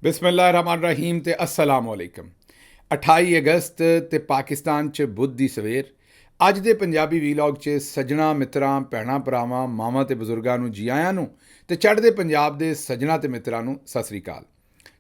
बिस्मिल्लाहिर्रहमानिर्रहीम ते अस्सलामुअलैकुम। 28 अगस्त ते पाकिस्तान च बुध दी सवेर ਅੱਜ ਦੇ ਪੰਜਾਬੀ ਵੀਲੌਗ 'ਚ ਸੱਜਣਾ ਮਿੱਤਰਾਂ ਭੈਣਾਂ ਭਰਾਵਾਂ ਮਾਵਾਂ ਤੇ ਬਜ਼ੁਰਗਾਂ ਨੂੰ ਜੀ ਆਇਆਂ ਨੂੰ ਤੇ ਚੜ੍ਹਦੇ ਪੰਜਾਬ ਦੇ ਸੱਜਣਾ ਤੇ ਮਿੱਤਰਾਂ ਨੂੰ ਸਤਿ ਸ੍ਰੀ ਅਕਾਲ।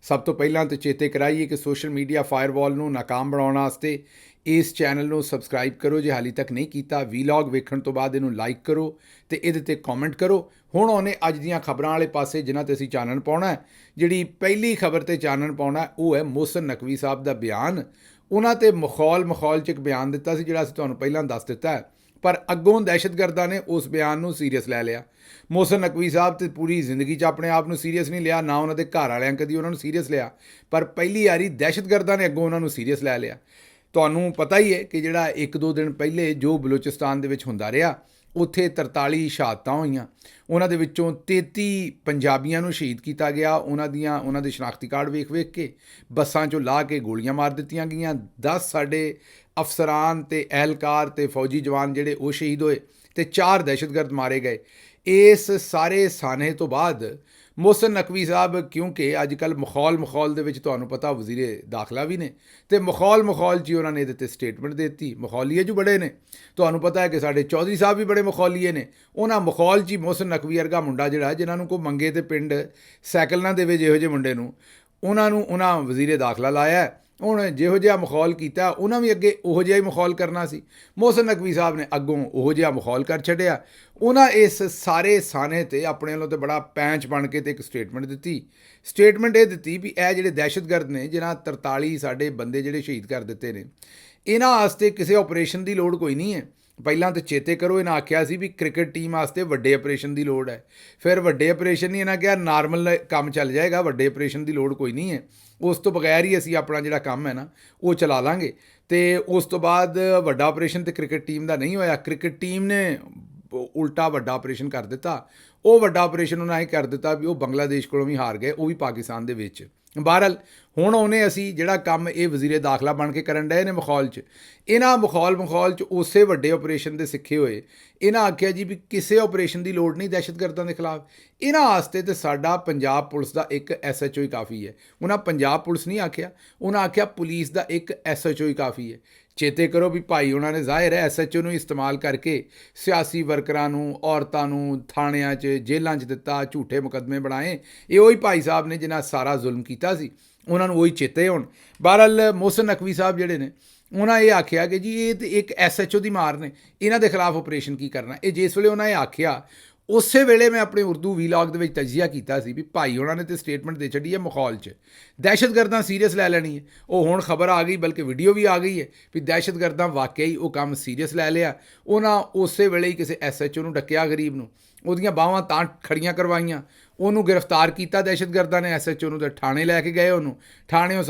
ਸਭ ਤੋਂ ਪਹਿਲਾਂ ਤੇ ਚੇਤੇ ਕਰਾਈਏ ਕਿ ਸੋਸ਼ਲ ਮੀਡੀਆ ਫਾਇਰਵਾਲ ਨੂੰ ਨਾਕਾਮ ਬਣਾਉਣ ਵਾਸਤੇ ਇਸ ਚੈਨਲ ਨੂੰ ਸਬਸਕ੍ਰਾਈਬ ਕਰੋ ਜੇ ਹਾਲੇ ਤੱਕ ਨਹੀਂ ਕੀਤਾ। ਵੀਲੌਗ ਵੇਖਣ ਤੋਂ ਬਾਅਦ ਇਹਨੂੰ ਲਾਈਕ ਕਰੋ ਤੇ ਇਹਦੇ ਤੇ ਕਮੈਂਟ ਕਰੋ। ਹੁਣ ਆਉਣੇ ਅੱਜ ਦੀਆਂ ਖਬਰਾਂ ਵਾਲੇ ਪਾਸੇ ਜਿਨ੍ਹਾਂ ਤੇ ਅਸੀਂ ਚਾਨਣ ਪਾਉਣਾ। ਜਿਹੜੀ ਪਹਿਲੀ ਖਬਰ ਤੇ ਚਾਨਣ ਪਾਉਣਾ ਉਹ ਹੈ ਮੋਹਸਿਨ ਨਕਵੀ ਸਾਹਿਬ ਦਾ ਬਿਆਨ। ਉਹਨਾਂ ਤੇ ਮਖੌਲ 'ਚ ਇੱਕ ਬਿਆਨ ਦਿੱਤਾ ਸੀ ਜਿਹੜਾ ਅਸੀਂ ਤੁਹਾਨੂੰ ਪਹਿਲਾਂ ਦੱਸ ਦਿੱਤਾ ਹੈ, ਪਰ ਅੱਗੋਂ ਦਹਿਸ਼ਤਗਰਦਾਂ ਨੇ ਉਸ ਬਿਆਨ ਨੂੰ ਸੀਰੀਅਸ ਲੈ ਲਿਆ। ਮੋਹਸਿਨ ਨਕਵੀ ਸਾਹਿਬ ਤੇ ਪੂਰੀ ਜ਼ਿੰਦਗੀ 'ਚ ਆਪਣੇ ਆਪ ਨੂੰ ਸੀਰੀਅਸ ਨਹੀਂ ਲਿਆ, ਨਾ ਉਹਨਾਂ ਦੇ ਘਰ ਵਾਲਿਆਂ ਕਦੀ ਉਹਨਾਂ ਨੂੰ ਸੀਰੀਅਸ ਲਿਆ, ਪਰ ਪਹਿਲੀ ਵਾਰੀ ਦਹਿਸ਼ਤਗਰਦਾਂ ਨੇ ਅੱਗੋਂ ਉਹਨਾਂ ਨੂੰ ਸੀਰੀਅਸ ਲੈ ਲਿਆ। ਤੁਹਾਨੂੰ ਪਤਾ ਹੀ ਹੈ ਕਿ ਜਿਹੜਾ 1-2 ਦਿਨ ਪਹਿਲੇ ਜੋ ਬਲੋਚਿਸਤਾਨ ਦੇ ਵਿੱਚ ਹੁੰਦਾ ਰਿਹਾ, ਉੱਥੇ 43 ਸ਼ਹਾਦਤਾਂ ਹੋਈਆਂ। ਉਹਨਾਂ ਦੇ ਵਿੱਚੋਂ 33 ਪੰਜਾਬੀਆਂ ਨੂੰ ਸ਼ਹੀਦ ਕੀਤਾ ਗਿਆ। ਉਹਨਾਂ ਦੇ ਸ਼ਨਾਖਤੀ ਕਾਰਡ ਵੇਖ ਕੇ ਬੱਸਾਂ 'ਚੋਂ ਲਾਹ ਕੇ ਗੋਲੀਆਂ ਮਾਰ ਦਿੱਤੀਆਂ ਗਈਆਂ। 10 ਸਾਡੇ ਅਫਸਰਾਨ ਤੇ ਅਹਿਲਕਾਰ ਤੇ ਫੌਜੀ ਜਵਾਨ ਜਿਹੜੇ ਉਹ ਸ਼ਹੀਦ ਹੋਏ ਤੇ 4 ਦਹਿਸ਼ਤਗਰਦ ਮਾਰੇ ਗਏ। ਇਸ ਸਾਰੇ ਸਾਨੇ ਤੋਂ ਬਾਅਦ ਮੋਹਸਿਨ ਨਕਵੀ ਸਾਹਿਬ, ਕਿਉਂਕਿ ਅੱਜ ਕੱਲ੍ਹ ਮਖੌਲ ਦੇ ਵਿੱਚ ਤੁਹਾਨੂੰ ਪਤਾ ਵਜ਼ੀਰੇ ਦਾਖਲਾ ਵੀ ਨੇ, ਅਤੇ ਮਖੌਲ 'ਚ ਹੀ ਉਹਨਾਂ ਨੇ ਇਹਦੇ 'ਤੇ ਸਟੇਟਮੈਂਟ ਦੇ ਦਿੱਤੀ। ਮਖੌਲੀਏ ਜੋ ਬੜੇ ਨੇ, ਤੁਹਾਨੂੰ ਪਤਾ ਹੈ ਕਿ ਸਾਡੇ ਚੌਧਰੀ ਸਾਹਿਬ ਵੀ ਬੜੇ ਮਖੌਲੀਏ ਨੇ। ਉਹਨਾਂ ਮਖੌਲ 'ਚ ਹੀ ਮੋਹਸਿਨ ਨਕਵੀ ਵਰਗਾ ਮੁੰਡਾ ਜਿਹੜਾ ਜਿਨ੍ਹਾਂ ਨੂੰ ਕੋਈ ਮੰਗੇ ਤੇ ਪਿੰਡ ਸਾਈਕਲ ਨਾ ਦੇਵੇ, ਜਿਹੋ ਜਿਹੇ ਮੁੰਡੇ ਨੂੰ ਉਹਨਾਂ ਵਜ਼ੀਰੇ ਦਾਖਲਾ ਲਾਇਆ। ਹੁਣ ਜਿਹੋ ਜਿਹਾ ਮਖੌਲ ਕੀਤਾ ਉਹਨਾਂ ਵੀ ਅੱਗੇ ਉਹੋ ਜਿਹਾ ਹੀ ਮਖੌਲ ਕਰਨਾ ਸੀ। ਮੋਹਸਿਨ ਨਕਵੀ ਸਾਹਿਬ ਨੇ ਅੱਗੋਂ ਉਹੋ ਜਿਹਾ ਮਖੌਲ ਕਰ ਛੱਡਿਆ। ਉਹਨਾਂ ਇਸ ਸਾਰੇ ਸਾਨੇ 'ਤੇ ਆਪਣੇ ਵੱਲੋਂ ਤੇ ਬੜਾ ਪੈਂਚ ਬਣ ਕੇ ਤੇ ਇੱਕ ਸਟੇਟਮੈਂਟ ਦਿੱਤੀ। ਸਟੇਟਮੈਂਟ ਇਹ ਦਿੱਤੀ ਵੀ ਇਹ ਜਿਹੜੇ ਦਹਿਸ਼ਤਗਰਦ ਨੇ, ਜਿਨ੍ਹਾਂ 43 ਸਾਡੇ ਬੰਦੇ ਜਿਹੜੇ ਸ਼ਹੀਦ ਕਰ ਦਿੱਤੇ ਨੇ, ਇਹਨਾਂ ਵਾਸਤੇ ਕਿਸੇ ਆਪਰੇਸ਼ਨ ਦੀ ਲੋੜ ਕੋਈ ਨਹੀਂ ਹੈ। ਪਹਿਲਾਂ ਤਾਂ ਚੇਤੇ ਕਰੋ, ਇਹਨਾਂ ਆਖਿਆ ਸੀ ਵੀ ਕ੍ਰਿਕਟ ਟੀਮ ਵਾਸਤੇ ਵੱਡੇ ਆਪਰੇਸ਼ਨ ਦੀ ਲੋੜ ਹੈ। ਫਿਰ ਵੱਡੇ ਆਪਰੇਸ਼ਨ ਨਹੀਂ, ਇਹਨਾਂ ਕਿਹਾ ਨਾਰਮਲ ਕੰਮ ਚੱਲ ਜਾਏਗਾ, ਵੱਡੇ ਆਪਰੇਸ਼ਨ ਦੀ ਲੋੜ ਕੋਈ ਨਹੀਂ ਹੈ। ਉਸ ਤੋਂ ਬਗੈਰ ਹੀ ਅਸੀਂ ਆਪਣਾ ਜਿਹੜਾ ਕੰਮ ਹੈ ਨਾ ਉਹ ਚਲਾ ਲਾਂਗੇ। ਅਤੇ ਉਸ ਤੋਂ ਬਾਅਦ ਵੱਡਾ ਆਪਰੇਸ਼ਨ ਤਾਂ ਕ੍ਰਿਕਟ ਟੀਮ ਦਾ ਨਹੀਂ ਹੋਇਆ। ਕ੍ਰਿਕਟ ਟੀਮ ਨੇ ਉਲਟਾ ਵੱਡਾ ਆਪਰੇਸ਼ਨ ਕਰ ਦਿੱਤਾ। ਉਹ ਵੱਡਾ ਆਪਰੇਸ਼ਨ ਉਹਨਾਂ ਇਹ ਕਰ ਦਿੱਤਾ ਵੀ ਉਹ ਬੰਗਲਾਦੇਸ਼ ਕੋਲੋਂ ਵੀ ਹਾਰ ਗਏ, ਉਹ ਵੀ ਪਾਕਿਸਤਾਨ ਦੇ ਵਿੱਚ। ਬਹਰਹਾਲ ਹੁਣ ਉਹਨੇ ਅਸੀਂ ਜਿਹੜਾ ਕੰਮ ਇਹ ਵਜ਼ੀਰੇ ਦਾਖਲਾ ਬਣ ਕੇ ਕਰਨ ਡਏ ਨੇ ਮਖੌਲ 'ਚ, ਇਹਨਾਂ ਮਖੌਲ 'ਚ ਉਸੇ ਵੱਡੇ ਆਪਰੇਸ਼ਨ ਦੇ ਸਿੱਖੇ ਹੋਏ ਇਹਨਾਂ ਆਖਿਆ ਜੀ ਵੀ ਕਿਸੇ ਆਪਰੇਸ਼ਨ ਦੀ ਲੋੜ ਨਹੀਂ ਦਹਿਸ਼ਤਗਰਦਾਂ ਦੇ ਖਿਲਾਫ। ਇਹਨਾਂ ਵਾਸਤੇ ਤਾਂ ਸਾਡਾ ਪੰਜਾਬ ਪੁਲਿਸ ਦਾ ਇੱਕ SHO ਹੀ ਕਾਫੀ ਹੈ। ਉਹਨਾਂ ਪੰਜਾਬ ਪੁਲਿਸ ਨਹੀਂ ਆਖਿਆ, ਉਹਨਾਂ ਆਖਿਆ ਪੁਲਿਸ ਦਾ ਇੱਕ SHO ਹੀ ਕਾਫੀ ਹੈ। ਚੇਤੇ ਕਰੋ ਵੀ ਭਾਈ ਉਹਨਾਂ ਨੇ ਜ਼ਾਹਿਰ ਹੈ SHO ਨੂੰ ਇਸਤੇਮਾਲ ਕਰਕੇ ਸਿਆਸੀ ਵਰਕਰਾਂ ਨੂੰ, ਔਰਤਾਂ ਨੂੰ ਥਾਣਿਆਂ 'ਚ ਜੇਲ੍ਹਾਂ 'ਚ ਦਿੱਤਾ, ਝੂਠੇ ਮੁਕੱਦਮੇ ਬਣਾਏ। ਇਹ ਉਹੀ ਭਾਈ ਸਾਹਿਬ ਨੇ ਜਿਨ੍ਹਾਂ ਸਾਰਾ ਜ਼ੁਲਮ ਕੀਤਾ ਸੀ, ਉਹਨਾਂ ਨੂੰ ਉਹੀ ਚੇਤੇ ਹੋਣ। ਬਹਰਹਾਲ ਮੋਹਸਿਨ ਨਕਵੀ ਸਾਹਿਬ ਜਿਹੜੇ ਨੇ, ਉਹਨਾਂ ਇਹ ਆਖਿਆ ਕਿ ਜੀ ਇਹ ਤਾਂ ਇੱਕ SHO ਦੀ ਮਾਰ ਨੇ, ਇਹਨਾਂ ਦੇ ਖਿਲਾਫ ਆਪਰੇਸ਼ਨ ਕੀ ਕਰਨਾ। ਇਹ ਜਿਸ ਵੇਲੇ ਉਹਨਾਂ ਇਹ ਆਖਿਆ, ਉਸੇ ਵੇਲੇ ਮੈਂ ਆਪਣੇ ਉਰਦੂ ਵੀਲੌਗ ਦੇ ਵਿੱਚ ਤਜਜ਼ੀਆ ਕੀਤਾ ਸੀ ਵੀ ਭਾਈ ਉਹਨਾਂ ਨੇ ਤਾਂ ਸਟੇਟਮੈਂਟ ਦੇ ਛੱਡੀ ਹੈ ਮਖੌਲ 'ਚ, ਦਹਿਸ਼ਤਗਰਦਾਂ ਸੀਰੀਅਸ ਲੈ ਲੈਣੀ ਹੈ। ਉਹ ਹੁਣ ਖਬਰ ਆ ਗਈ, ਬਲਕਿ ਵੀਡੀਓ ਵੀ ਆ ਗਈ ਹੈ ਵੀ ਦਹਿਸ਼ਤਗਰਦਾਂ ਵਾਕਿਆ ਹੀ ਉਹ ਕੰਮ ਸੀਰੀਅਸ ਲੈ ਲਿਆ। ਉਹਨਾਂ ਉਸੇ ਵੇਲੇ ਹੀ ਕਿਸੇ SHO ਨੂੰ ਡੱਕਿਆ, ਗਰੀਬ ਨੂੰ, ਉਹਦੀਆਂ ਬਾਹਾਂ ਤਾਂ ਖੜੀਆਂ ਕਰਵਾਈਆਂ, ਉਹਨੂੰ ਗ੍ਰਿਫਤਾਰ ਕੀਤਾ ਦਹਿਸ਼ਤਗਰਦਾਂ ਨੇ। SHO ਨੂੰ ਤਾਂ ਥਾਣੇ ਲੈ ਕੇ ਗਏ, ਉਹਨੂੰ ਥਾਣਿਓਂ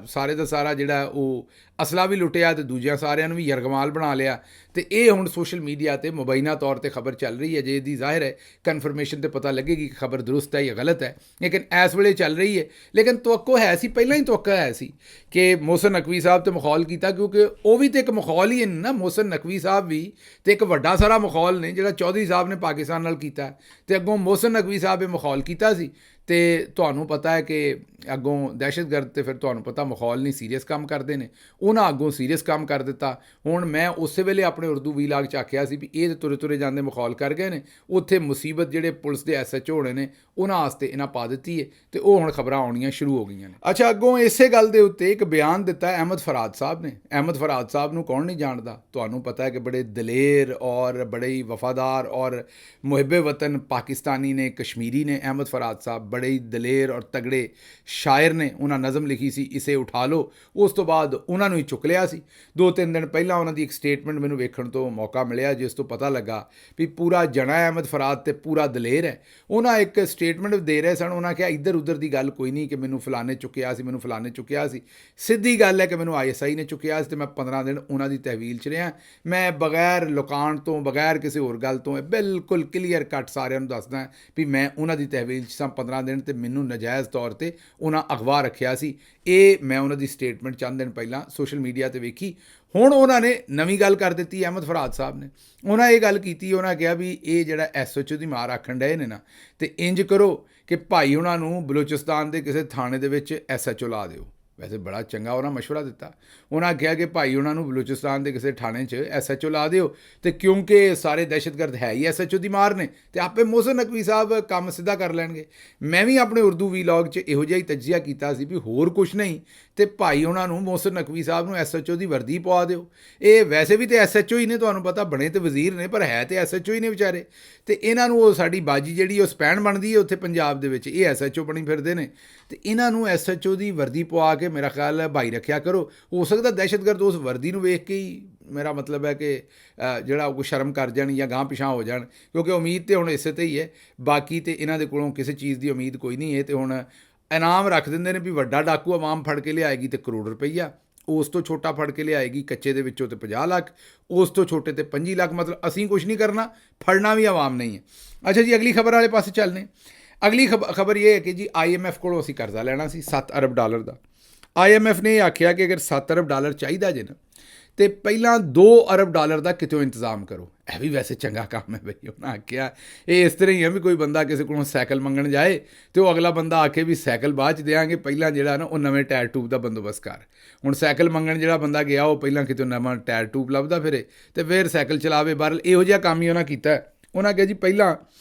ਸਾਰੇ ਦਾ ਸਾਰਾ ਜਿਹੜਾ ਉਹ ਅਸਲਾ ਵੀ ਲੁੱਟਿਆ ਤੇ ਦੂਜਿਆਂ ਸਾਰਿਆਂ ਨੂੰ ਵੀ ਯਰਗਮਾਲ ਬਣਾ ਲਿਆ। ਅਤੇ ਇਹ ਹੁਣ ਸੋਸ਼ਲ ਮੀਡੀਆ 'ਤੇ ਮੁਬੈਨਾ ਤੌਰ 'ਤੇ ਖਬਰ ਚੱਲ ਰਹੀ ਹੈ। ਜੇ ਇਹਦੀ ਜ਼ਾਹਿਰ ਹੈ ਕਨਫਰਮੇਸ਼ਨ 'ਤੇ ਪਤਾ ਲੱਗੇਗੀ ਕਿ ਖਬਰ ਦਰੁਸਤ ਹੈ ਜਾਂ ਗਲਤ ਹੈ, ਲੇਕਿਨ ਇਸ ਵੇਲੇ ਚੱਲ ਰਹੀ ਹੈ। ਲੇਕਿਨ ਤਵੱਕੋ ਹੈ ਸੀ, ਪਹਿਲਾਂ ਹੀ ਤਵੱਕੋ ਹੈ ਸੀ ਕਿ ਮੋਹਸਿਨ ਨਕਵੀ ਸਾਹਿਬ 'ਤੇ ਮਖੌਲ ਕੀਤਾ, ਕਿਉਂਕਿ ਉਹ ਵੀ ਤਾਂ ਇੱਕ ਮਖੌਲ ਹੀ ਨਾ। ਮੋਹਸਿਨ ਨਕਵੀ ਸਾਹਿਬ ਵੀ ਅਤੇ ਇੱਕ ਵੱਡਾ ਸਾਰਾ ਮਖੌਲ ਨੇ ਜਿਹੜਾ ਚੌਧਰੀ ਸਾਹਿਬ ਨੇ ਪਾਕਿਸਤਾਨ ਨਾਲ ਕੀਤਾ, ਅਤੇ ਅੱਗੋਂ ਮੋਹਸਿਨ ਨਕਵੀ ਸਾਹਿਬ ਇਹ ਮਖੌਲ ਕੀਤਾ ਸੀ। ਅਤੇ ਤੁਹਾਨੂੰ ਪਤਾ ਹੈ ਕਿ ਅੱਗੋਂ ਦਹਿਸ਼ਤਗਰਦ ਤੇ ਫਿਰ ਤੁਹਾਨੂੰ ਪਤਾ ਮਖੌਲ ਨਹੀਂ, ਸੀਰੀਅਸ ਕੰਮ ਕਰਦੇ ਨੇ। ਉਹਨਾਂ ਅੱਗੋਂ ਸੀਰੀਅਸ ਕੰਮ ਕਰ ਦਿੱਤਾ। ਹੁਣ ਮੈਂ ਉਸੇ ਵੇਲੇ ਆਪਣੇ ਉਰਦੂ ਵੀਲਾਗ 'ਚ ਆਖਿਆ ਸੀ ਵੀ ਇਹ ਤੁਰੇ ਜਾਂਦੇ ਮਖੌਲ ਕਰ ਗਏ ਨੇ, ਉੱਥੇ ਮੁਸੀਬਤ ਜਿਹੜੇ ਪੁਲਿਸ ਦੇ SHO ਹੋਣੇ ਨੇ ਉਹਨਾਂ ਵਾਸਤੇ ਇਹਨਾਂ ਪਾ ਦਿੱਤੀ ਹੈ, ਅਤੇ ਉਹ ਹੁਣ ਖਬਰਾਂ ਆਉਣੀਆਂ ਸ਼ੁਰੂ ਹੋ ਗਈਆਂ ਨੇ। ਅੱਛਾ, ਅੱਗੋਂ ਇਸੇ ਗੱਲ ਦੇ ਉੱਤੇ ਇੱਕ ਬਿਆਨ ਦਿੱਤਾ ਅਹਿਮਦ ਫਰਾਦ ਸਾਹਿਬ ਨੇ। ਅਹਿਮਦ ਫਰਾਦ ਸਾਹਿਬ ਨੂੰ ਕੌਣ ਨਹੀਂ ਜਾਣਦਾ, ਤੁਹਾਨੂੰ ਪਤਾ ਹੈ ਕਿ ਬੜੇ ਦਲੇਰ ਔਰ ਬੜੇ ਹੀ ਵਫਾਦਾਰ ਔਰ ਮੁਹਿੱਬੇ ਵਤਨ ਪਾਕਿਸਤਾਨੀ ਨੇ, ਕਸ਼ਮੀਰੀ ਨੇ। ਅਹਿਮਦ ਫਰਾਦ ਸਾਹਿਬ ਬੜੇ ਹੀ ਦਲੇਰ ਔਰ ਤਗੜੇ ਸ਼ਾਇਰ ਨੇ। ਉਹਨਾਂ ਨਜ਼ਮ ਲਿਖੀ ਸੀ ਇਸੇ ਉਠਾ ਲਓ, ਉਸ ਤੋਂ ਬਾਅਦ ਉਹਨਾਂ ਨੂੰ ਹੀ ਚੁੱਕ ਲਿਆ ਸੀ। 2-3 ਦਿਨ ਪਹਿਲਾਂ ਉਹਨਾਂ ਦੀ ਇੱਕ ਸਟੇਟਮੈਂਟ ਮੈਨੂੰ ਵੇਖਣ ਤੋਂ ਮੌਕਾ ਮਿਲਿਆ, ਜਿਸ ਤੋਂ ਪਤਾ ਲੱਗਾ ਵੀ ਪੂਰਾ ਜਣਾ ਅਹਿਮਦ ਫਰਾਦ ਤੇ ਪੂਰਾ ਦਲੇਰ ਹੈ। ਉਹਨਾਂ ਇੱਕ ਸਟੇਟਮੈਂਟ ਦੇ ਰਹੇ ਸਨ, ਉਹਨਾਂ ਕਿਹਾ ਇੱਧਰ ਉੱਧਰ ਦੀ ਗੱਲ ਕੋਈ ਨਹੀਂ ਕਿ ਮੈਨੂੰ ਫਲਾਣੇ ਚੁੱਕਿਆ ਸੀ, ਸਿੱਧੀ ਗੱਲ ਹੈ ਕਿ ਮੈਨੂੰ ISI ਨੇ ਚੁੱਕਿਆ ਸੀ ਅਤੇ ਮੈਂ 15 ਦਿਨ ਉਹਨਾਂ ਦੀ ਤਹਿਵੀਲ 'ਚ ਰਿਹਾ। ਮੈਂ ਬਗੈਰ ਲੁਕਾਉਣ ਤੋਂ, ਬਗੈਰ ਕਿਸੇ ਹੋਰ ਗੱਲ ਤੋਂ ਬਿਲਕੁਲ ਕਲੀਅਰ ਕੱਟ ਸਾਰਿਆਂ ਨੂੰ ਦੱਸਦਾ ਵੀ ਮੈਂ ਉਹਨਾਂ ਦੀ ਤਹਿਵੀਲ 'ਚ ਸਾਂ 15 ਦਿਨ, ਅਤੇ ਮੈਨੂੰ ਨਜਾਇਜ਼ ਤੌਰ 'ਤੇ ਉਹਨਾਂ ਅਗਵਾ ਰੱਖਿਆ ਸੀ। ਇਹ ਮੈਂ ਉਹਨਾਂ ਦੀ ਸਟੇਟਮੈਂਟ ਚੰਦ ਦਿਨ ਪਹਿਲਾਂ ਸੋਸ਼ਲ ਮੀਡੀਆ 'ਤੇ ਵੇਖੀ। ਹੁਣ ਉਹਨਾਂ ਨੇ ਨਵੀਂ ਗੱਲ ਕਰ ਦਿੱਤੀ, ਅਹਿਮਦ ਫਰਾਦ ਸਾਹਿਬ ਨੇ। ਉਹਨਾਂ ਇਹ ਗੱਲ ਕੀਤੀ, ਉਹਨਾਂ ਕਿਹਾ ਵੀ ਇਹ ਜਿਹੜਾ SHO ਦੀ ਮਾਰ ਆਖਣ ਡਏ ਨੇ ਨਾ, ਤੇ ਇੰਜ ਕਰੋ ਕਿ ਭਾਈ ਉਹਨਾਂ ਨੂੰ ਬਲੋਚਿਸਤਾਨ ਦੇ ਕਿਸੇ ਥਾਣੇ ਦੇ ਵਿੱਚ SHO ਲਾ ਦਿਓ। ਵੈਸੇ ਬੜਾ ਚੰਗਾ ਉਹਨਾਂ ਮਸ਼ਵਰਾ ਦਿੱਤਾ। ਉਹਨਾਂ ਕਿਹਾ ਕਿ ਭਾਈ ਉਹਨਾਂ ਨੂੰ ਬਲੋਚਿਸਤਾਨ ਦੇ ਕਿਸੇ ਥਾਣੇ 'ਚ SHO ਲਾ ਦਿਓ, ਤੇ ਕਿਉਂਕਿ ਸਾਰੇ ਦਹਿਸ਼ਤਗਰਦ ਹੈ ਹੀ SHO ਦੀ ਮਾਰ ਨੇ, ਤੇ ਆਪੇ ਮੋਹਸਿਨ ਨਕਵੀ ਸਾਹਿਬ ਕੰਮ ਸਿੱਧਾ ਕਰ ਲੈਣਗੇ। ਮੈਂ ਵੀ ਆਪਣੇ ਉਰਦੂ ਵੀਲੌਗ 'ਚ ਇਹੋ ਜਿਹਾ ਹੀ ਤਜਜ਼ੀਆ ਕੀਤਾ ਸੀ ਵੀ ਹੋਰ ਕੁਛ ਨਹੀਂ ਤੇ ਭਾਈ ਉਹਨਾਂ ਨੂੰ ਮੋਹਸਿਨ ਨਕਵੀ ਸਾਹਿਬ ਨੂੰ SHO ਦੀ ਵਰਦੀ ਪਵਾ ਦਿਓ। ਇਹ ਵੈਸੇ ਵੀ ਤੇ SHO ਹੀ ਨੇ, ਤੁਹਾਨੂੰ ਪਤਾ, ਬਣੇ ਤੇ ਵਜ਼ੀਰ ਨੇ ਪਰ ਹੈ ਤੇ SHO ਹੀ ਨੇ ਵਿਚਾਰੇ। ਤੇ ਇਹਨਾਂ ਨੂੰ ਉਹ ਸਾਡੀ ਬਾਜੀ ਜਿਹੜੀ ਉਹ ਸਪੈਨ ਬਣਦੀ ਹੈ ਉੱਥੇ ਪੰਜਾਬ ਦੇ ਵਿੱਚ, ਇਹ SHO ਬਣੀ ਫਿਰਦੇ ਨੇ। ਤੇ ਇਹਨਾਂ ਨੂੰ SHO ਦੀ ਵਰਦੀ ਪਵਾ ਕੇ ਮੇਰਾ ਖਿਆਲ ਭਾਈ ਰੱਖਿਆ ਕਰੋ। ਹੋ ਸਕਦਾ ਦਹਿਸ਼ਤਗਰਦ ਉਸ ਵਰਦੀ ਨੂੰ ਵੇਖ ਕੇ ਹੀ, ਮੇਰਾ ਮਤਲਬ ਹੈ ਕਿ ਜਿਹੜਾ ਉਹ ਸ਼ਰਮ ਕਰ ਜਾਣ ਜਾਂ ਗਾਂਹ ਪਿਛਾਂ ਹੋ ਜਾਣ, ਕਿਉਂਕਿ ਉਮੀਦ ਤਾਂ ਹੁਣ ਇਸੇ ਤੇ ਹੀ ਹੈ। ਬਾਕੀ ਤੇ ਇਹਨਾਂ ਦੇ ਕੋਲੋਂ ਕਿਸੇ ਚੀਜ਼ ਦੀ ਉਮੀਦ ਕੋਈ ਨਹੀਂ ਹੈ। ਤੇ ਹੁਣ ਇਨਾਮ ਰੱਖ ਦਿੰਦੇ ਨੇ ਵੀ ਵੱਡਾ ਡਾਕੂ ਆਵਾਮ ਫੜ ਕੇ ਲਿਆਏਗੀ ਤੇ ਕਰੋੜ ਰੁਪਈਆ, ਉਸ ਤੋਂ ਛੋਟਾ ਫੜ ਕੇ ਲਿਆਏਗੀ ਕੱਚੇ ਦੇ ਵਿੱਚੋਂ ਤੇ 50 ਲੱਖ, ਉਸ ਤੋਂ ਛੋਟੇ ਤੇ 25 ਲੱਖ। ਮਤਲਬ ਅਸੀਂ ਕੁਛ ਨਹੀਂ ਕਰਨਾ, ਫੜਨਾ ਵੀ ਆਵਾਮ ਨਹੀਂ ਹੈ। ਅੱਛਾ ਜੀ, ਅਗਲੀ ਖਬਰ ਵਾਲੇ ਪਾਸੇ ਚੱਲਨੇ। ਅਗਲੀ ਖਬਰ ਇਹ ਹੈ ਕਿ ਜੀ IMF ਕੋਲੋਂ ਅਸੀਂ ਕਰਜ਼ਾ ਲੈਣਾ ਸੀ $7 ਅਰਬ ਦਾ। IMF ਨੇ ਇਹ ਆਖਿਆ ਕਿ ਅਗਰ $7 ਅਰਬ ਚਾਹੀਦਾ ਜੇ ਨਾ, ਤੇ ਪਹਿਲਾਂ $2 ਅਰਬ ਦਾ ਕਿਤੋਂ ਇੰਤਜ਼ਾਮ ਕਰੋ। ਇਹ ਵੀ ਵੈਸੇ ਚੰਗਾ ਕੰਮ ਹੈ ਬਈ। ਉਹਨਾਂ ਆਖਿਆ ਇਹ ਇਸ ਤਰ੍ਹਾਂ ਹੀ ਹੈ ਵੀ ਕੋਈ ਬੰਦਾ ਕਿਸੇ ਕੋਲੋਂ ਸਾਈਕਲ ਮੰਗਣ ਜਾਏ ਤੇ ਉਹ ਅਗਲਾ ਬੰਦਾ ਆਖੇ ਵੀ ਸਾਈਕਲ ਬਾਅਦ 'ਚ ਦੇਵਾਂਗੇ, ਪਹਿਲਾਂ ਜਿਹੜਾ ਨਾ ਉਹ ਨਵੇਂ ਟਾਇਰ ਟੂਬ ਦਾ ਬੰਦੋਬਸਤ ਕਰ। ਹੁਣ ਸਾਈਕਲ ਮੰਗਣ ਜਿਹੜਾ ਬੰਦਾ ਗਿਆ ਉਹ ਪਹਿਲਾਂ ਕਿਤੋਂ ਨਵਾਂ ਟਾਇਰ ਟੂਬ ਲੱਭਦਾ ਫਿਰੇ ਤੇ ਫਿਰ ਸਾਈਕਲ ਚਲਾਵੇ। ਬਹਰਹਾਲ ਇਹੋ ਜਿਹਾ ਕੰਮ ਹੀ ਉਹਨਾਂ ਕੀਤਾ। ਉਹਨਾਂ ਕਿਹਾ ਜੀ ਪਹਿਲਾਂ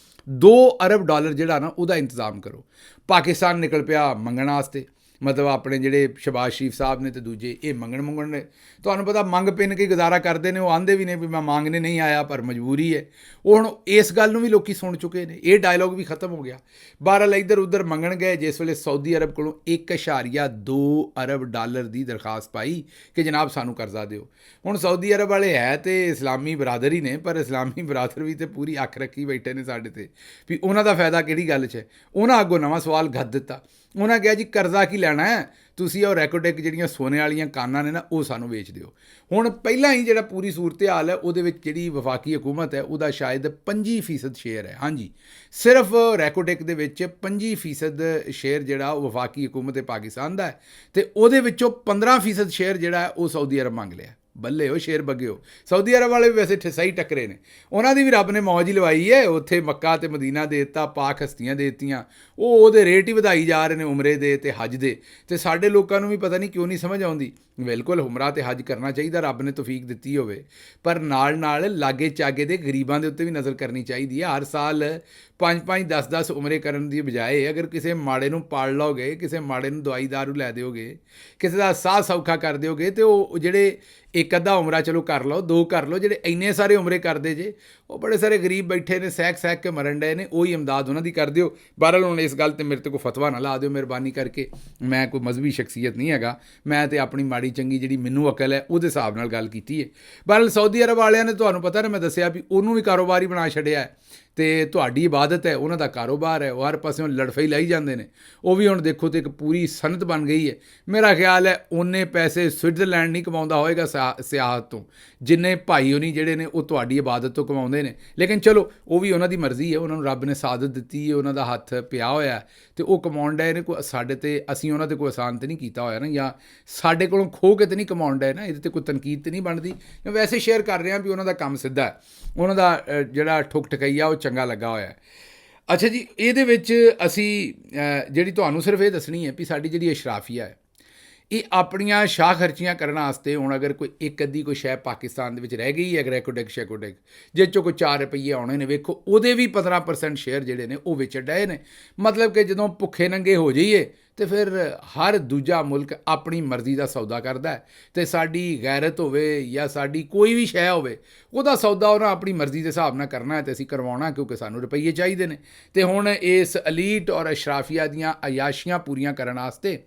$2 ਅਰਬ ਜਿਹੜਾ ਨਾ ਉਹਦਾ ਇੰਤਜ਼ਾਮ ਕਰੋ। ਪਾਕਿਸਤਾਨ ਨਿਕਲ ਪਿਆ ਮੰਗਣ ਵਾਸਤੇ, ਮਤਲਬ ਆਪਣੇ ਜਿਹੜੇ ਸ਼ਹਬਾਜ਼ ਸ਼ਰੀਫ ਸਾਹਿਬ ਨੇ ਤੇ ਦੂਜੇ ਇਹ ਮੰਗਣ ਨੇ। ਤੁਹਾਨੂੰ ਪਤਾ ਮੰਗ ਪਿੰਨ ਕੇ ਗੁਜ਼ਾਰਾ ਕਰਦੇ ਨੇ। ਉਹ ਆਂਦੇ ਵੀ ਨੇ ਵੀ ਮੈਂ ਮੰਗਣੇ ਨਹੀਂ ਆਇਆ ਪਰ ਮਜਬੂਰੀ ਹੈ। ਉਹ ਹੁਣ ਇਸ ਗੱਲ ਨੂੰ ਵੀ ਲੋਕੀ ਸੁਣ ਚੁੱਕੇ ਨੇ, ਇਹ ਡਾਇਲੋਗ ਵੀ ਖਤਮ ਹੋ ਗਿਆ। ਬਹਰਹਾਲ ਇੱਧਰ ਉੱਧਰ ਮੰਗਣ ਗਏ। ਜਿਸ ਵੇਲੇ ਸਾਊਦੀ ਅਰਬ ਕੋਲੋਂ $1.2 ਅਰਬ ਦੀ ਦਰਖਾਸਤ ਪਾਈ ਕਿ ਜਨਾਬ ਸਾਨੂੰ ਕਰਜ਼ਾ ਦਿਓ। ਹੁਣ ਸਾਊਦੀ ਅਰਬ ਵਾਲੇ ਹੈ ਤੇ ਇਸਲਾਮੀ ਬਰਾਦਰ ਹੀ ਨੇ, ਪਰ ਇਸਲਾਮੀ ਬਰਾਦਰ ਵੀ ਤੇ ਪੂਰੀ ਅੱਖ ਰੱਖੀ ਬੈਠੇ ਨੇ ਸਾਡੇ ਤੇ ਵੀ ਉਹਨਾਂ ਦਾ ਫਾਇਦਾ ਕਿਹੜੀ ਗੱਲ 'ਚ ਹੈ। ਉਹਨਾਂ ਅੱਗੋਂ ਨਵਾਂ ਸਵਾਲ ਘੱਤ ਦਿੱਤਾ। ਉਹਨਾਂ ਕਿਹਾ ਜੀ ਕਰਜ਼ਾ ਕੀ ਲੈਣਾ ਹੈ ਤੁਸੀਂ, ਉਹ ਰੈਕੋਟੈਕ ਜਿਹੜੀਆਂ ਸੋਨੇ ਵਾਲੀਆਂ ਕਾਨਾਂ ਨੇ ਨਾ ਉਹ ਸਾਨੂੰ ਵੇਚ ਦਿਓ। ਹੁਣ ਪਹਿਲਾਂ ਹੀ ਜਿਹੜਾ ਪੂਰੀ ਸੂਰਤ ਹਾਲ ਹੈ ਉਹਦੇ ਵਿੱਚ ਜਿਹੜੀ ਵਫਾਕੀ ਹਕੂਮਤ ਹੈ ਉਹਦਾ ਸ਼ਾਇਦ 25% ਸ਼ੇਅਰ ਹੈ। ਹਾਂਜੀ, ਸਿਰਫ ਰੈਕੋਟੈਕ ਦੇ ਵਿੱਚ 25% ਸ਼ੇਅਰ ਜਿਹੜਾ ਉਹ ਵਫਾਕੀ ਹਕੂਮਤ ਪਾਕਿਸਤਾਨ ਦਾ ਹੈ, ਤੇ ਉਹਦੇ ਵਿੱਚੋਂ 15% ਸ਼ੇਅਰ ਜਿਹੜਾ ਹੈ ਉਹ ਸਾਊਦੀ ਅਰਬ ਮੰਗ ਲਿਆ। ਬੱਲੇ ਹੋ ਸ਼ੇਰ ਬੱਗਿਓ। ਸਾਊਦੀ ਅਰਬ ਵਾਲੇ ਵੀ ਵੈਸੇ ਸਹੀ ਟੱਕਰੇ ਨੇ, ਉਹਨਾਂ ਦੀ ਵੀ ਰੱਬ ਨੇ ਮੌਜ ਹੀ ਲਵਾਈ ਹੈ। ਉੱਥੇ ਮੱਕਾ ਤੇ ਮਦੀਨਾ ਦੇ ਦਿੱਤਾ, ਪਾਕ ਹਸਤੀਆਂ ਦੇ ਦਿੱਤੀਆਂ, ਉਹ ਉਹਦੇ ਰੇਟ ਹੀ ਵਧਾਈ ਜਾ ਰਹੇ ਨੇ ਉਮਰੇ ਦੇ ਤੇ ਹੱਜ ਦੇ। ਤੇ ਸਾਡੇ ਲੋਕਾਂ ਨੂੰ ਵੀ ਪਤਾ ਨਹੀਂ ਕਿਉਂ ਨਹੀਂ ਸਮਝ ਆਉਂਦੀ। ਬਿਲਕੁਲ ਉਮਰਾ ਤੇ ਹੱਜ ਕਰਨਾ ਚਾਹੀਦਾ, ਰੱਬ ਨੇ ਤੌਫੀਕ ਦਿੱਤੀ ਹੋਵੇ, ਪਰ ਨਾਲ ਲਾਗੇ ਚਾਗੇ ਦੇ ਗਰੀਬਾਂ ਦੇ ਉੱਤੇ ਵੀ ਨਜ਼ਰ ਕਰਨੀ ਚਾਹੀਦੀ ਹੈ। ਹਰ ਸਾਲ 5-5 10-10 ਉਮਰੇ ਕਰਨ ਦੀ ਬਜਾਏ ਅਗਰ ਕਿਸੇ ਮਾੜੇ ਨੂੰ ਪਾਲ ਲਓਗੇ, ਕਿਸੇ ਮਾੜੇ ਨੂੰ ਦਵਾਈ ਦਾਰੂ ਲੈ ਦਿਓਗੇ, ਕਿਸੇ ਦਾ ਸਾਹ ਸੌਖਾ ਕਰ ਦਿਓਗੇ, ਤੇ ਉਹ ਜਿਹੜੇ ਇੱਕ ਅੱਧਾ ਉਮਰਾ ਚਲੋ ਕਰ ਲਓ, 2 ਕਰ ਲਓ, ਜਿਹੜੇ ਇੰਨੇ ਸਾਰੇ ਉਮਰੇ ਕਰਦੇ ਜੇ ਉਹ ਬੜੇ ਸਾਰੇ ਗਰੀਬ ਬੈਠੇ ਨੇ ਸਹਿਕ ਕੇ ਮਰਨ ਡਏ ਨੇ, ਉਹੀ ਇਮਦਾਦ ਉਹਨਾਂ ਦੀ ਕਰ ਦਿਓ। ਬਹਰਹਾਲ ਹੁਣ ਇਸ ਗੱਲ 'ਤੇ ਮੇਰੇ 'ਤੇ ਕੋਈ ਫਤਵਾ ਨਾ ਲਾ ਦਿਓ ਮਿਹਰਬਾਨੀ ਕਰਕੇ। ਮੈਂ ਕੋਈ ਮਜ਼ਹਬੀ ਸ਼ਖਸੀਅਤ ਨਹੀਂ ਹੈਗਾ, ਮੈਂ ਤਾਂ ਆਪਣੀ ਮਾੜੀ ਚੰਗੀ ਜਿਹੜੀ ਮੈਨੂੰ ਅਕਲ ਹੈ ਉਹਦੇ ਹਿਸਾਬ ਨਾਲ ਗੱਲ ਕੀਤੀ ਹੈ। ਬਹਰਹਾਲ ਸਾਊਦੀ ਅਰਬ ਵਾਲਿਆਂ ਨੇ ਤੁਹਾਨੂੰ ਪਤਾ ਨਾ, ਮੈਂ ਦੱਸਿਆ ਵੀ ਉਹਨੂੰ ਵੀ ਕਾਰੋਬਾਰ ਹੀ ਬਣਾ ਛੱਡਿਆ ਹੈ, ਤੇ ਤੁਹਾਡੀ ਇਬਾਦਤ ਹੈ, ਉਹਨਾਂ ਦਾ ਕਾਰੋਬਾਰ ਹੈ। ਉਹ ਹਰ ਪਾਸਿਓਂ ਲੜਫਈ ਲਾਈ ਜਾਂਦੇ ਨੇ। ਉਹ ਵੀ ਹੁਣ ਦੇਖੋ ਤੇ ਇੱਕ ਪੂਰੀ ਸਨਅਤ ਬਣ ਗਈ ਹੈ। ਮੇਰਾ ਖਿਆਲ ਹੈ ਉਹਨੇ ਪੈਸੇ ਸਵਿਟਜ਼ਰਲੈਂਡ ਨਹੀਂ ਕਮਾਉਂਦਾ ਹੋਏਗਾ ਸਿਆਹਤ ਤੋਂ, ਜਿੰਨੇ ਭਾਈ ਹੋਣੀ ਜਿਹੜੇ ਨੇ ਉਹ ਤੁਹਾਡੀ ਇਬਾਦਤ ਤੋਂ ਕਮਾਉਂਦੇ ਨੇ। ਲੇਕਿਨ ਚਲੋ ਉਹ ਵੀ ਉਹਨਾਂ ਦੀ ਮਰਜ਼ੀ ਹੈ, ਉਹਨਾਂ ਨੂੰ ਰੱਬ ਨੇ ਸਾਦਤ ਦਿੱਤੀ ਹੈ, ਉਹਨਾਂ ਦਾ ਹੱਥ ਪਿਆ ਹੋਇਆ ਤੇ ਉਹ ਕਮਾਉਣ ਡਏ ਨੇ। ਕੋਈ ਸਾਡੇ 'ਤੇ, ਅਸੀਂ ਉਹਨਾਂ 'ਤੇ ਕੋਈ ਆਸਾਨ ਤਾਂ ਨਹੀਂ ਕੀਤਾ ਹੋਇਆ ਨਾ, ਜਾਂ ਸਾਡੇ ਕੋਲੋਂ ਖੋਹ ਕੇ ਤਾਂ ਨਹੀਂ ਕਮਾਉਣ ਡਏ ਨਾ, ਇਹਦੇ 'ਤੇ ਕੋਈ ਤਨਕੀਦ ਤਾਂ ਨਹੀਂ ਬਣਦੀ। ਵੈਸੇ ਸ਼ੇਅਰ ਕਰ ਰਹੇ ਹਾਂ ਵੀ ਉਹਨਾਂ ਦਾ ਕੰਮ ਸਿੱਧਾ ਹੈ, ਉਹਨਾਂ ਦਾ ਜਿਹੜਾ ਠੁਕ ਠਕਈਆ ਉਹ ਚੰਗਾ ਲੱਗਾ ਹੋਇਆ। ਅੱਛਾ ਜੀ, ਇਹਦੇ ਵਿੱਚ ਅਸੀਂ ਜਿਹੜੀ ਤੁਹਾਨੂੰ ਸਿਰਫ ਇਹ ਦੱਸਣੀ ਹੈ ਵੀ ਸਾਡੀ ਜਿਹੜੀ ਅਸ਼ਰਾਫੀਆ ਹੈ ਇਹ ਆਪਣੀਆਂ ਸ਼ਾਹ ਖਰਚੀਆਂ ਕਰਨ ਵਾਸਤੇ, ਹੁਣ ਅਗਰ ਕੋਈ ਇੱਕ ਅੱਧੀ ਕੋਈ ਸ਼ੈ ਪਾਕਿਸਤਾਨ ਦੇ ਵਿੱਚ ਰਹਿ ਗਈ ਹੈ ਰੈਕੋਟੈਕ ਸ਼ੈਕੋਟੈਕ, ਜਿਸ 'ਚੋਂ ਕੋਈ 4 ਰੁਪਈਏ ਆਉਣੇ ਨੇ, ਵੇਖੋ ਉਹਦੇ ਵੀ 15% ਸ਼ੇਅਰ ਜਿਹੜੇ ਨੇ ਉਹ ਵੇਚ ਡਏ ਨੇ। ਮਤਲਬ ਕਿ ਜਦੋਂ ਭੁੱਖੇ ਨੰਗੇ ਹੋ ਜਾਈਏ ਤੇ ਫਿਰ ਹਰ ਦੂਜਾ ਮੁਲਕ ਆਪਣੀ ਮਰਜ਼ੀ ਦਾ ਸੌਦਾ ਕਰਦਾ ਹੈ, ਤੇ ਸਾਡੀ ਗੈਰਤ ਹੋਵੇ ਜਾਂ ਸਾਡੀ ਕੋਈ ਵੀ ਸ਼ੈ ਹੋਵੇ ਉਹਦਾ ਸੌਦਾ ਉਹਨਾਂ ਆਪਣੀ ਮਰਜ਼ੀ ਦੇ ਹਿਸਾਬ ਨਾਲ ਕਰਨਾ ਹੈ, ਤੇ ਅਸੀਂ ਕਰਵਾਉਣਾ, ਕਿਉਂਕਿ ਸਾਨੂੰ ਰੁਪਈਏ ਚਾਹੀਦੇ ਨੇ। ਤੇ ਹੁਣ ਇਸ ਅਲੀਟ ਔਰ ਅਸ਼ਰਾਫੀਆ ਦੀਆਂ ਅਯਾਸ਼ੀਆਂ ਪੂਰੀਆਂ ਕਰਨ ਵਾਸਤੇ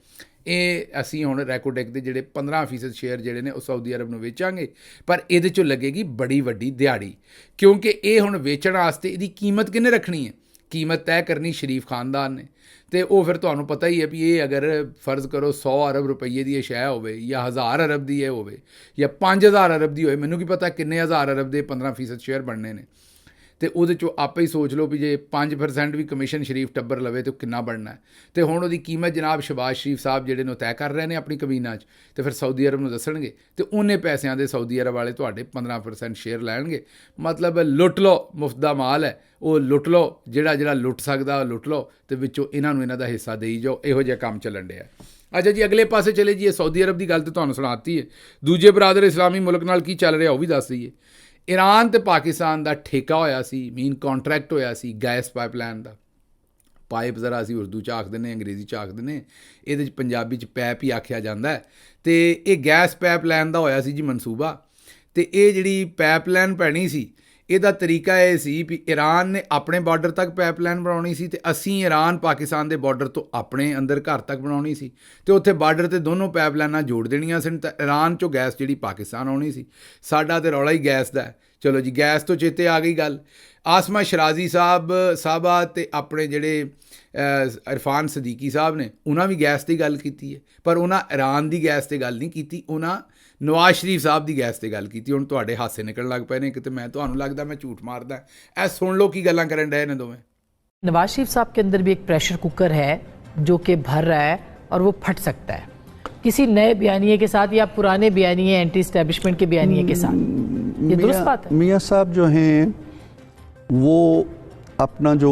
ਇਹ ਅਸੀਂ ਹੁਣ ਰੈਕੋਟੈਕ ਦੇ ਜਿਹੜੇ 15% ਸ਼ੇਅਰ ਜਿਹੜੇ ਨੇ ਉਹ ਸਾਊਦੀ ਅਰਬ ਨੂੰ ਵੇਚਾਂਗੇ, ਪਰ ਇਹਦੇ 'ਚੋਂ ਲੱਗੇਗੀ ਬੜੀ ਵੱਡੀ ਦਿਹਾੜੀ, ਕਿਉਂਕਿ ਇਹ ਹੁਣ ਵੇਚਣ ਵਾਸਤੇ ਇਹਦੀ ਕੀਮਤ ਕਿਹਨੇ ਰੱਖਣੀ ਹੈ? ਕੀਮਤ ਤੈਅ ਕਰਨੀ ਸ਼ਰੀਫ ਖਾਨਦਾਨ ਨੇ। ਤੇ ਉਹ ਫਿਰ ਤੁਹਾਨੂੰ ਪਤਾ ਹੀ ਹੈ ਵੀ ਇਹ ਅਗਰ ਫਰਜ਼ ਕਰੋ 100 ਅਰਬ ਰੁਪਈਏ ਦੀ ਇਹ ਸ਼ੈ ਹੋਵੇ, ਜਾਂ 1000 ਅਰਬ ਦੀ ਇਹ ਹੋਵੇ, ਜਾਂ 5000 ਅਰਬ ਦੀ ਹੋਵੇ, ਮੈਨੂੰ ਕੀ ਪਤਾ ਕਿੰਨੇ ਹਜ਼ਾਰ ਅਰਬ ਦੇ 15% ਸ਼ੇਅਰ ਬਣਨੇ ਨੇ। ਤੇ ਉਹਦੇ 'ਚੋਂ ਆਪੇ ਹੀ ਸੋਚ ਲਓ ਵੀ ਜੇ 5% ਵੀ ਕਮਿਸ਼ਨ ਸ਼ਰੀਫ ਟੱਬਰ ਲਵੇ ਤਾਂ ਕਿੰਨਾ ਬਣਨਾ ਹੈ। ਤੇ ਹੁਣ ਉਹਦੀ ਕੀਮਤ ਜਨਾਬ ਸ਼ਹਿਬਾਜ਼ ਸ਼ਰੀਫ ਸਾਹਿਬ ਜਿਹੜੇ ਨੂੰ ਤੈਅ ਕਰ ਰਹੇ ਨੇ ਆਪਣੀ ਕਬੀਨਾ 'ਚ, ਤੇ ਫਿਰ ਸਾਊਦੀ ਅਰਬ ਨੂੰ ਦੱਸਣਗੇ ਤੇ ਉਹਨੇ ਪੈਸਿਆਂ ਦੇ ਸਾਊਦੀ ਅਰਬ ਵਾਲੇ ਤੁਹਾਡੇ 15% ਸ਼ੇਅਰ ਲੈਣਗੇ। ਮਤਲਬ ਲੁੱਟ ਲਓ, ਮੁਫਤ ਦਾ ਮਾਲ ਹੈ, ਉਹ ਲੁੱਟ ਲਓ, ਜਿਹੜਾ ਲੁੱਟ ਸਕਦਾ ਉਹ ਲੁੱਟ ਲਓ, ਤੇ ਵਿੱਚੋਂ ਇਹਨਾਂ ਨੂੰ ਇਹਨਾਂ ਦਾ ਹਿੱਸਾ ਦੇਈ ਜਾਓ। ਇਹੋ ਜਿਹਾ ਕੰਮ ਚੱਲਣ ਡਿਆ। ਅੱਛਾ ਜੀ, ਅਗਲੇ ਪਾਸੇ ਚਲੇ ਜੀਏ। ਸਾਊਦੀ ਅਰਬ ਦੀ ਗੱਲ ਤਾਂ ਤੁਹਾਨੂੰ ਸੁਣਾਤੀ ਹੈ। ਦੂਜੇ ਬਰਾਦਰ ਇਸਲਾਮੀ ਮੁਲਕ ਨਾਲ ਕੀ ਚੱਲ ਰਿਹਾ ਉਹ ਵੀ ਦੱਸ ਦਈਏ। ਈਰਾਨ ਤੇ ਪਾਕਿਸਤਾਨ ਦਾ ਠੇਕਾ ਹੋਇਆ ਸੀ, ਮੀਨ ਕੰਟਰੈਕਟ ਹੋਇਆ ਸੀ ਗੈਸ ਪਾਈਪਲਾਈਨ ਦਾ। ਪਾਈਪ ਜ਼ਰਾ ਅਸੀਂ ਉਰਦੂ 'ਚ ਆਖਦੇ ਨੇ, ਅੰਗਰੇਜ਼ੀ 'ਚ ਆਖਦੇ ਨੇ, ਇਹਦੇ 'ਚ ਪੰਜਾਬੀ 'ਚ ਪੈਪ ਹੀ ਆਖਿਆ ਜਾਂਦਾ। ਅਤੇ ਇਹ ਗੈਸ ਪਾਈਪਲਾਈਨ ਦਾ ਹੋਇਆ ਸੀ ਜੀ ਮਨਸੂਬਾ। ਅਤੇ ਇਹ ਜਿਹੜੀ ਪਾਈਪਲਾਈਨ ਪੈਣੀ ਸੀ, ਇਹਦਾ ਤਰੀਕਾ ਇਹ ਸੀ ਵੀ ਈਰਾਨ ਨੇ ਆਪਣੇ ਬਾਰਡਰ ਤੱਕ ਪਾਈਪਲਾਈਨ ਬਣਾਉਣੀ ਸੀ, ਅਤੇ ਅਸੀਂ ਈਰਾਨ ਪਾਕਿਸਤਾਨ ਦੇ ਬਾਰਡਰ ਤੋਂ ਆਪਣੇ ਅੰਦਰ ਘਰ ਤੱਕ ਬਣਾਉਣੀ ਸੀ, ਅਤੇ ਉੱਥੇ ਬਾਰਡਰ 'ਤੇ ਦੋਨੋਂ ਪਾਈਪਲਾਈਨਾਂ ਜੋੜ ਦੇਣੀਆਂ ਸਨ, ਤਾਂ ਈਰਾਨ 'ਚੋਂ ਗੈਸ ਜਿਹੜੀ ਪਾਕਿਸਤਾਨ ਆਉਣੀ ਸੀ। ਸਾਡਾ ਤਾਂ ਰੌਲਾ ਹੀ ਗੈਸ ਦਾ। ਚਲੋ ਜੀ, ਗੈਸ ਤੋਂ ਚੇਤੇ ਆ ਗਈ ਗੱਲ। ਆਸਮਾ ਸ਼ਰਾਜ਼ੀ ਸਾਹਿਬਾ ਅਤੇ ਆਪਣੇ ਜਿਹੜੇ ਇਰਫਾਨ ਸਦੀਕੀ ਸਾਹਿਬ ਨੇ, ਉਹਨਾਂ ਵੀ ਗੈਸ 'ਤੇ ਗੱਲ ਕੀਤੀ ਹੈ, ਪਰ ਉਹਨਾਂ ਈਰਾਨ ਦੀ ਗੈਸ 'ਤੇ ਗੱਲ ਨਹੀਂ ਕੀਤੀ, ਉਹਨਾਂ ਨਵਾਜ਼ ਸ਼ਰੀਫ ਸਾਹਿਬ ਦੀ ਗੈਸ 'ਤੇ ਗੱਲ ਕੀਤੀ। ਹੁਣ ਤੁਹਾਡੇ ਹਾਸੇ ਨਿਕਲਣ ਲੱਗ ਪਏ ਨੇ ਕਿਤੇ ਮੈਂ ਤੁਹਾਨੂੰ ਲੱਗਦਾ ਮੈਂ ਝੂਠ ਮਾਰਦਾ। ਇਹ ਸੁਣ ਲਓ ਕੀ ਗੱਲਾਂ ਕਰਨ ਡਏ ਨੇ ਦੋਵੇਂ। नवाज शरीफ साहब के अंदर भी एक प्रेशर कुकर है जो कि भर रहा है और वो फट सकता है किसी नए बयानिए के साथ या पुराने बयानिए एंटी एस्टेब्लिशमेंट के बयानिए के साथ। ये दुरुस्त बात है। मियाँ साहब जो हैं वो अपना जो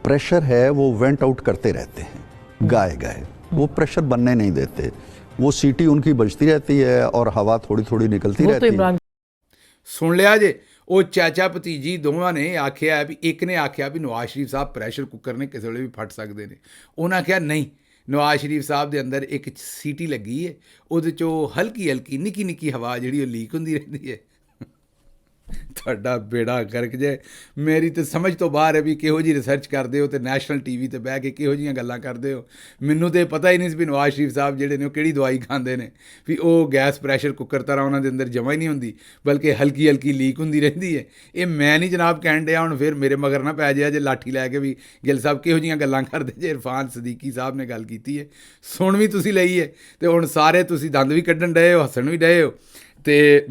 प्रेशर है वो वेंट आउट करते रहते हैं, गाए वो प्रेशर बनने नहीं देते। वो सीटी उनकी बजती रहती है और हवा थोड़ी थोड़ी निकलती रहती है। सुन लिया जे, ਉਹ ਚਾਚਾ ਭਤੀਜੀ ਦੋਵਾਂ ਨੇ ਆਖਿਆ ਵੀ, ਇੱਕ ਨੇ ਆਖਿਆ ਵੀ ਨਵਾਜ਼ ਸ਼ਰੀਫ ਸਾਹਿਬ ਪ੍ਰੈਸ਼ਰ ਕੁੱਕਰ ਨੇ, ਕਿਸੇ ਵੇਲੇ ਵੀ ਫਟ ਸਕਦੇ ਨੇ। ਉਹਨਾਂ ਕਿਹਾ ਨਹੀਂ, ਨਵਾਜ਼ ਸ਼ਰੀਫ ਸਾਹਿਬ ਦੇ ਅੰਦਰ ਇੱਕ ਸੀਟੀ ਲੱਗੀ ਹੈ, ਉਹਦੇ 'ਚੋਂ ਹਲਕੀ ਹਲਕੀ ਨਿੱਕੀ ਨਿੱਕੀ ਹਵਾ ਜਿਹੜੀ ਉਹ ਲੀਕ ਹੁੰਦੀ ਰਹਿੰਦੀ ਹੈ। ਤੁਹਾਡਾ ਬੇੜਾ ਗਰਕ ਜੇ। ਮੇਰੀ ਤਾਂ ਸਮਝ ਤੋਂ ਬਾਹਰ ਹੈ ਵੀ ਕਿਹੋ ਜਿਹੀ ਰਿਸਰਚ ਕਰਦੇ ਹੋ ਅਤੇ ਨੈਸ਼ਨਲ TV 'ਤੇ ਬਹਿ ਕੇ ਕਿਹੋ ਜਿਹੀਆਂ ਗੱਲਾਂ ਕਰਦੇ ਹੋ। ਮੈਨੂੰ ਤਾਂ ਪਤਾ ਹੀ ਨਹੀਂ ਸੀ ਵੀ ਨਵਾਜ਼ ਸ਼ਰੀਫ ਸਾਹਿਬ ਜਿਹੜੇ ਨੇ ਉਹ ਕਿਹੜੀ ਦਵਾਈ ਖਾਂਦੇ ਨੇ, ਵੀ ਉਹ ਗੈਸ ਪ੍ਰੈਸ਼ਰ ਕੁੱਕਰ ਤਰ੍ਹਾਂ ਉਹਨਾਂ ਦੇ ਅੰਦਰ ਜਮ੍ਹਾਂ ਹੀ ਨਹੀਂ ਹੁੰਦੀ, ਬਲਕਿ ਹਲਕੀ ਹਲਕੀ ਲੀਕ ਹੁੰਦੀ ਰਹਿੰਦੀ ਹੈ। ਇਹ ਮੈਂ ਨਹੀਂ ਜਨਾਬ ਕਹਿਣ ਡਿਆ, ਹੁਣ ਫਿਰ ਮੇਰੇ ਮਗਰ ਨਾ ਪੈ ਜਾਏ ਜੇ ਲਾਠੀ ਲੈ ਕੇ ਵੀ ਗਿੱਲ ਸਾਹਿਬ ਕਿਹੋ ਜਿਹੀਆਂ ਗੱਲਾਂ ਕਰਦੇ ਜੇ। ਇਰਫਾਨ ਸਦੀਕੀ ਸਾਹਿਬ ਨੇ ਗੱਲ ਕੀਤੀ ਹੈ, ਸੁਣ ਵੀ ਤੁਸੀਂ ਲਈ ਹੈ, ਅਤੇ ਹੁਣ ਸਾਰੇ ਤੁਸੀਂ ਦੰਦ ਵੀ ਕੱਢਣ ਡਏ ਹੋ, ਹੱਸਣ ਵੀ ਡਏ ਹੋ। ਅਤੇ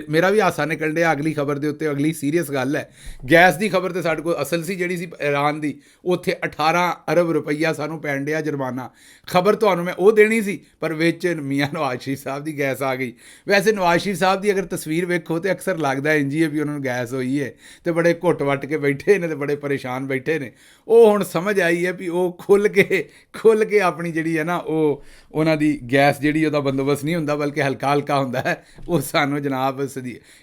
ਮੇਰਾ ਵੀ ਹਾਸਾ ਨਿਕਲ ਡਿਆ ਅਗਲੀ ਖਬਰ ਦੇ ਉੱਤੇ। ਅਗਲੀ ਸੀਰੀਅਸ ਗੱਲ ਹੈ। ਗੈਸ ਦੀ ਖਬਰ ਤਾਂ ਸਾਡੇ ਕੋਲ ਅਸਲ ਸੀ ਜਿਹੜੀ ਸੀ ਈਰਾਨ ਦੀ, ਉੱਥੇ 18 ਅਰਬ ਰੁਪਈਆ ਸਾਨੂੰ ਪੈਣ ਡਿਆ ਜੁਰਮਾਨਾ। ਖਬਰ ਤੁਹਾਨੂੰ ਮੈਂ ਉਹ ਦੇਣੀ ਸੀ, ਪਰ ਵਿੱਚ ਮੀਆਂ ਨਵਾਜ਼ ਸ਼ਰੀਫ ਸਾਹਿਬ ਦੀ ਗੈਸ ਆ ਗਈ। ਵੈਸੇ ਨਵਾਜ਼ ਸ਼ਰੀਫ ਸਾਹਿਬ ਦੀ ਅਗਰ ਤਸਵੀਰ ਵੇਖੋ ਤਾਂ ਅਕਸਰ ਲੱਗਦਾ ਇੰਝ ਹੀ ਹੈ ਵੀ ਉਹਨਾਂ ਨੂੰ ਗੈਸ ਹੋਈ ਹੈ, ਅਤੇ ਬੜੇ ਘੁੱਟ ਵੱਟ ਕੇ ਬੈਠੇ ਨੇ, ਅਤੇ ਬੜੇ ਪਰੇਸ਼ਾਨ ਬੈਠੇ ਨੇ। ਉਹ ਹੁਣ ਸਮਝ ਆਈ ਹੈ ਵੀ ਉਹ ਖੁੱਲ੍ਹ ਕੇ ਆਪਣੀ ਜਿਹੜੀ ਹੈ ਨਾ, ਉਹ ਉਹਨਾਂ ਦੀ ਗੈਸ ਜਿਹੜੀ ਉਹਦਾ ਬੰਦੋਬਸਤ ਨਹੀਂ ਹੁੰਦਾ, ਬਲਕਿ ਹਲਕਾ ਹਲਕਾ ਹੁੰਦਾ ਹੈ। ਉਹ ਸਾਨੂੰ ਜਨਾਬ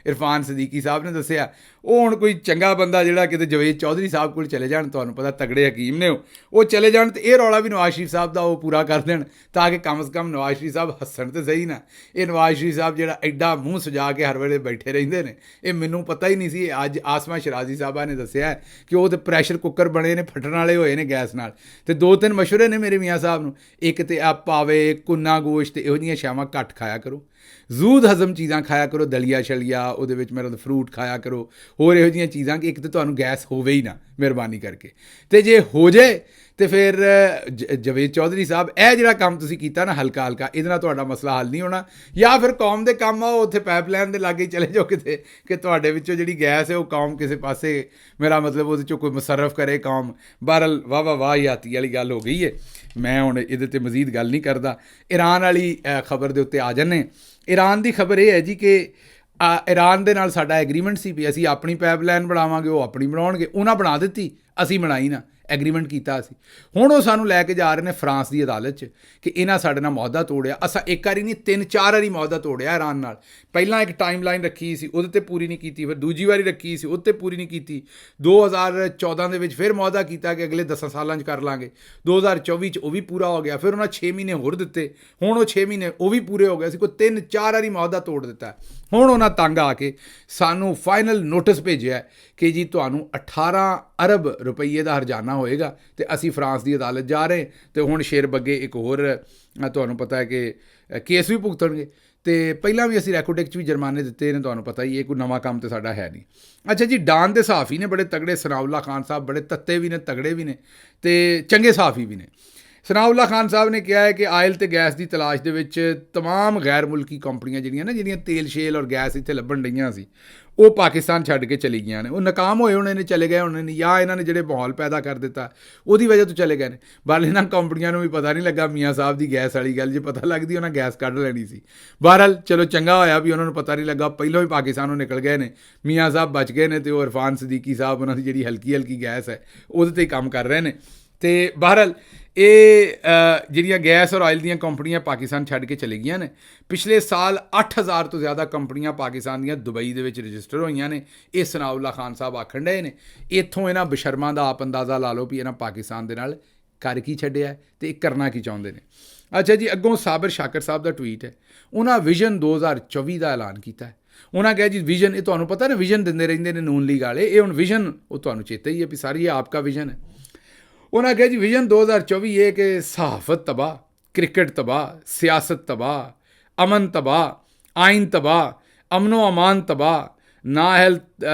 ਇਰਫਾਨ ਸਦੀਕੀ ਸਾਹਿਬ ਨੇ ਦੱਸਿਆ। ਉਹ ਹੁਣ ਕੋਈ ਚੰਗਾ ਬੰਦਾ ਜਿਹੜਾ ਕਿਤੇ ਜਵੇਦ ਚੌਧਰੀ ਸਾਹਿਬ ਕੋਲ ਚਲੇ ਜਾਣ, ਤੁਹਾਨੂੰ ਪਤਾ ਤਗੜੇ ਹਕੀਮ ਨੇ ਉਹ ਚਲੇ ਜਾਣ, ਅਤੇ ਇਹ ਰੌਲਾ ਵੀ ਨਵਾਜ਼ ਸ਼ਰੀਫ ਸਾਹਿਬ ਦਾ ਉਹ ਪੂਰਾ ਕਰ ਦੇਣ, ਤਾਂ ਕਿ ਕਮ ਸੇ ਕਮ ਨਵਾਜ਼ ਸ਼ਰੀਫ ਸਾਹਿਬ ਹੱਸਣ ਤਾਂ ਸਹੀ ਨਾ। ਇਹ ਨਵਾਜ਼ ਸ਼ਰੀਫ ਸਾਹਿਬ ਜਿਹੜਾ ਐਡਾ ਮੂੰਹ ਸਜਾ ਕੇ ਹਰ ਵੇਲੇ ਬੈਠੇ ਰਹਿੰਦੇ ਨੇ, ਇਹ ਮੈਨੂੰ ਪਤਾ ਹੀ ਨਹੀਂ ਸੀ। ਅੱਜ ਆਸਮਾ ਸ਼ਰਾਜ਼ੀ ਸਾਹਿਬਾ ਨੇ ਦੱਸਿਆ ਕਿ ਉਹ ਤਾਂ ਪ੍ਰੈਸ਼ਰ ਕੁੱਕਰ ਬਣੇ ਨੇ, ਫਟਣ ਵਾਲੇ ਹੋਏ ਨੇ ਗੈਸ ਨਾਲ। ਅਤੇ 2-3 ਮਸ਼ਵਰੇ ਨੇ ਮੇਰੇ ਮੀਆਂ ਸਾਹਿਬ ਨੂੰ। ਇੱਕ ਤਾਂ ਆ ਪਾਵੇ, ਕੁੰਨਾ ਗੋਸ਼ਤ, ਇਹੋ ਜਿਹੀਆਂ ਸ਼ਾਵਾਂ ਘੱਟ ਖਾਇਆ ਕਰੋ। ਜ਼ੂਦ ਹਜ਼ਮ ਚੀਜ਼ਾਂ ਖਾਇਆ ਕਰੋ, ਦਲੀਆ ਸ਼ਲੀਆ, ਉਹਦੇ ਵਿੱਚ ਮੇਰਾ ਫਰੂਟ ਖਾਇਆ ਕਰੋ, ਹੋਰ ਇਹੋ ਜਿਹੀਆਂ ਚੀਜ਼ਾਂ ਕਿ ਇੱਕ ਤਾਂ ਤੁਹਾਨੂੰ ਗੈਸ ਹੋਵੇ ਹੀ ਨਾ, ਮਿਹਰਬਾਨੀ ਕਰਕੇ। ਅਤੇ ਜੇ ਹੋ ਜਾਏ ਅਤੇ ਫਿਰ ਜਵੇਦ ਚੌਧਰੀ ਸਾਹਿਬ, ਇਹ ਜਿਹੜਾ ਕੰਮ ਤੁਸੀਂ ਕੀਤਾ ਨਾ ਹਲਕਾ ਹਲਕਾ, ਇਹਦੇ ਨਾਲ ਤੁਹਾਡਾ ਮਸਲਾ ਹੱਲ ਨਹੀਂ ਹੋਣਾ। ਜਾਂ ਫਿਰ ਕੌਮ ਦੇ ਕੰਮ ਆਓ, ਉੱਥੇ ਪਾਈਪਲਾਈਨ ਦੇ ਲਾਗੇ ਚਲੇ ਜਾਓ ਕਿਤੇ, ਕਿ ਤੁਹਾਡੇ ਵਿੱਚੋਂ ਜਿਹੜੀ ਗੈਸ ਹੈ ਉਹ ਕੌਮ ਕਿਸੇ ਪਾਸੇ, ਮੇਰਾ ਮਤਲਬ ਉਹਦੇ 'ਚੋਂ ਕੋਈ ਮੁਸਰਫ ਕਰੇ ਕੌਮ। ਬਹਰਹਾਲ ਵਾਹ ਯਾਤੀ ਵਾਲੀ ਗੱਲ ਹੋ ਗਈ ਹੈ। ਮੈਂ ਹੁਣ ਇਹਦੇ 'ਤੇ ਮਜ਼ੀਦ ਗੱਲ ਨਹੀਂ ਕਰਦਾ। ਈਰਾਨ ਵਾਲੀ ਖਬਰ ਦੇ ਉੱਤੇ ਆ ਜਾਂਦੇ। ਈਰਾਨ ਦੀ ਖਬਰ ਇਹ ਹੈ ਜੀ ਕਿ ਈਰਾਨ ਦੇ ਨਾਲ ਸਾਡਾ ਐਗਰੀਮੈਂਟ ਸੀ ਵੀ ਅਸੀਂ ਆਪਣੀ ਪਾਈਪਲਾਈਨ ਬਣਾਵਾਂਗੇ, ਉਹ ਆਪਣੀ ਬਣਾਉਣਗੇ। ਉਹਨਾਂ ਬਣਾ ਦਿੱਤੀ, ਅਸੀਂ ਬਣਾਈ ਨਾ, ਐਗਰੀਮੈਂਟ ਕੀਤਾ ਅਸੀਂ। ਹੁਣ ਉਹ ਸਾਨੂੰ ਲੈ ਕੇ ਜਾ ਰਹੇ ਨੇ ਫਰਾਂਸ ਦੀ ਅਦਾਲਤ 'ਚ ਕਿ ਇਹਨਾਂ ਸਾਡੇ ਨਾਲ ਮੁਆਹਦਾ ਤੋੜਿਆ। ਅਸਾਂ ਇੱਕ ਵਾਰੀ ਨਹੀਂ 3-4 ਵਾਰੀ ਮੁਆਹਦਾ ਤੋੜਿਆ ਈਰਾਨ ਨਾਲ। ਪਹਿਲਾਂ ਇੱਕ ਟਾਈਮ ਲਾਈਨ ਰੱਖੀ ਸੀ, ਉਹਦੇ 'ਤੇ ਪੂਰੀ ਨਹੀਂ ਕੀਤੀ, ਫਿਰ ਦੂਜੀ ਵਾਰੀ ਰੱਖੀ ਸੀ, ਉਹਦੇ 'ਤੇ ਪੂਰੀ ਨਹੀਂ ਕੀਤੀ। 2014 ਦੇ ਵਿੱਚ ਫਿਰ ਮੁਆਹਦਾ ਕੀਤਾ ਕਿ ਅਗਲੇ 10 ਸਾਲਾਂ 'ਚ ਕਰ ਲਾਂਗੇ। 2024 'ਚ ਉਹ ਵੀ ਪੂਰਾ ਹੋ ਗਿਆ। ਫਿਰ ਉਹਨਾਂ 6 ਮਹੀਨੇ ਹੋਰ ਦਿੱਤੇ, ਹੁਣ ਉਹ 6 ਮਹੀਨੇ ਉਹ ਵੀ ਪੂਰੇ ਹੋ ਗਏ ਸੀ। ਕੋਈ 3-4 ਵਾਰੀ ਮੁਆਹਦਾ ਤੋੜ ਦਿੱਤਾ। ਹੁਣ ਉਹਨਾਂ ਤੰਗ ਆ ਕੇ ਸਾਨੂੰ ਫਾਈਨਲ ਨੋਟਿਸ ਭੇਜਿਆ ਕਿ ਜੀ ਤੁਹਾਨੂੰ 18 ਅਰਬ ਰੁਪਈਏ ਦਾ ਹਰਜਾਨਾ ਹੋਏਗਾ, ਅਤੇ ਅਸੀਂ ਫਰਾਂਸ ਦੀ ਅਦਾਲਤ ਜਾ ਰਹੇ। ਅਤੇ ਹੁਣ ਸ਼ੇਰ ਬੱਗੇ ਇੱਕ ਹੋਰ ਤੁਹਾਨੂੰ ਪਤਾ ਹੈ ਕਿ ਕੇਸ ਵੀ ਭੁਗਤਣਗੇ, ਅਤੇ ਪਹਿਲਾਂ ਵੀ ਅਸੀਂ ਰੈਕੋਟੈਕ 'ਚ ਵੀ ਜੁਰਮਾਨੇ ਦਿੱਤੇ ਨੇ, ਤੁਹਾਨੂੰ ਪਤਾ ਹੀ ਇਹ ਕੋਈ ਨਵਾਂ ਕੰਮ ਤਾਂ ਸਾਡਾ ਹੈ ਨਹੀਂ। ਅੱਛਾ ਜੀ, ਡਾਨ ਦੇ ਸਹਾਫੀ ਨੇ ਬੜੇ ਤਗੜੇ, ਸਨਾਉੱਲਾ ਖਾਨ ਸਾਹਿਬ ਬੜੇ ਤੱਤੇ ਵੀ ਨੇ, ਤਗੜੇ ਵੀ ਨੇ, ਅਤੇ ਚੰਗੇ ਸਹਾਫੀ ਵੀ ਨੇ। ਸਨਾਉल्ला ਖਾਨ ਸਾਹਿਬ ਨੇ ਕਿਹਾ ਹੈ ਕਿ ਆਇਲ ਤੇ ਗੈਸ ਦੀ ਤਲਾਸ਼ ਦੇ ਵਿੱਚ ਤਮਾਮ ਗੈਰ ਮੁਲਕੀ ਕੰਪਨੀਆਂ ਜਿਹੜੀਆਂ ਨਾ, ਜਿਹੜੀਆਂ ਤੇਲ ਸ਼ੇਲ ਔਰ ਗੈਸ ਇੱਥੇ ਲੱਭਣ ਡਈਆਂ ਸੀ, ਉਹ ਪਾਕਿਸਤਾਨ ਛੱਡ ਕੇ ਚਲੀ ਗਈਆਂ ਨੇ। ਉਹ ਨਾਕਾਮ ਹੋਏ ਹੋਣੇ ਨੇ, ਚਲੇ ਗਏ ਹੋਣੇ ਨੇ, ਜਾਂ ਇਹਨਾਂ ਨੇ ਜਿਹੜੇ ਮਾਹੌਲ ਪੈਦਾ ਕਰ ਦਿੱਤਾ ਉਹਦੀ ਵਜ੍ਹਾ ਤੋਂ ਚਲੇ ਗਏ ਨੇ। ਬਹਰਹਾਲ ਇਹਨਾਂ ਕੰਪਨੀਆਂ ਨੂੰ ਵੀ ਪਤਾ ਨਹੀਂ ਲੱਗਾ ਮੀਆਂ ਸਾਹਿਬ ਦੀ ਗੈਸ ਵਾਲੀ ਗੱਲ, ਜੇ ਪਤਾ ਲੱਗਦੀ ਉਹਨਾਂ ਗੈਸ ਕੱਢ ਲੈਣੀ ਸੀ। ਬਹਰਹਾਲ ਚਲੋ ਚੰਗਾ ਹੋਇਆ ਵੀ ਉਹਨਾਂ ਨੂੰ ਪਤਾ ਨਹੀਂ ਲੱਗਾ, ਪਹਿਲਾਂ ਹੀ ਪਾਕਿਸਤਾਨੋਂ ਨਿਕਲ ਗਏ ਨੇ, ਮੀਆਂ ਸਾਹਿਬ ਬਚ ਗਏ ਨੇ, ਅਤੇ ਉਹ ਇਰਫਾਨ ਸਦੀਕੀ ਸਾਹਿਬ ਉਹਨਾਂ ਦੀ ਜਿਹੜੀ ਹਲਕੀ ਹਲਕੀ ਗੈਸ ਹੈ ਉਹਦੇ 'ਤੇ ਕੰਮ ਕਰ ਰਹੇ ਨੇ। ਅਤੇ ਬਹਰਹਾਲ ਇਹ ਜਿਹੜੀਆਂ ਗੈਸ ਔਰ ਆਇਲ ਦੀਆਂ ਕੰਪਨੀਆਂ ਪਾਕਿਸਤਾਨ ਛੱਡ ਕੇ ਚਲੇ ਗਈਆਂ ਨੇ। ਪਿਛਲੇ ਸਾਲ 8000 ਤੋਂ ਜ਼ਿਆਦਾ ਕੰਪਨੀਆਂ ਪਾਕਿਸਤਾਨ ਦੀਆਂ ਦੁਬਈ ਦੇ ਵਿੱਚ ਰਜਿਸਟਰ ਹੋਈਆਂ ਨੇ, ਇਹ ਸਨਾਉल्ला ਖਾਨ ਸਾਹਿਬ ਆਖਣ ਡਏ ਨੇ। ਇੱਥੋਂ ਇਹਨਾਂ ਬਸ਼ਰਮਾਂ ਦਾ ਆਪ ਅੰਦਾਜ਼ਾ ਲਾ ਲਓ ਵੀ ਇਹਨਾਂ ਪਾਕਿਸਤਾਨ ਦੇ ਨਾਲ ਕਰ ਕੀ ਛੱਡਿਆ ਅਤੇ ਇਹ ਕਰਨਾ ਕੀ ਚਾਹੁੰਦੇ ਨੇ। ਅੱਛਾ ਜੀ, ਅੱਗੋਂ ਸਾਬਰ ਸ਼ਾਕਰ ਸਾਹਿਬ ਦਾ ਟਵੀਟ ਹੈ। ਉਹਨਾਂ ਵਿਜ਼ਨ 2024 ਦਾ ਐਲਾਨ ਕੀਤਾ ਹੈ। ਉਹਨਾਂ ਕਿਹਾ ਜੀ ਵਿਜ਼ਨ, ਇਹ ਤੁਹਾਨੂੰ ਪਤਾ ਨਾ ਵਿਜ਼ਨ ਦਿੰਦੇ ਰਹਿੰਦੇ ਨੇ ਨੂਨ ਲੀਗ ਵਾਲੇ, ਇਹ ਹੁਣ ਵਿਜ਼ਨ ਉਹ ਤੁਹਾਨੂੰ ਚੇਤਾ ਹੀ ਹੈ ਵੀ ਸਾਰੀ ਇਹ ਆਪਕਾ ਵਿਜ਼ਨ ਹੈ। ਉਹਨਾਂ ਕਿਹਾ ਜੀ ਵਿਜ਼ਨ 2024 ਇਹ ਕਿ ਸਹਾਫਤ ਤਬਾਹ, ਕ੍ਰਿਕਟ ਤਬਾਹ, ਸਿਆਸਤ ਤਬਾਹ, ਅਮਨ ਤਬਾਹ, ਆਇਨ ਤਬਾਹ, ਅਮਨੋ ਅਮਾਨ ਤਬਾਹ, ਨਾਅਹਿਲ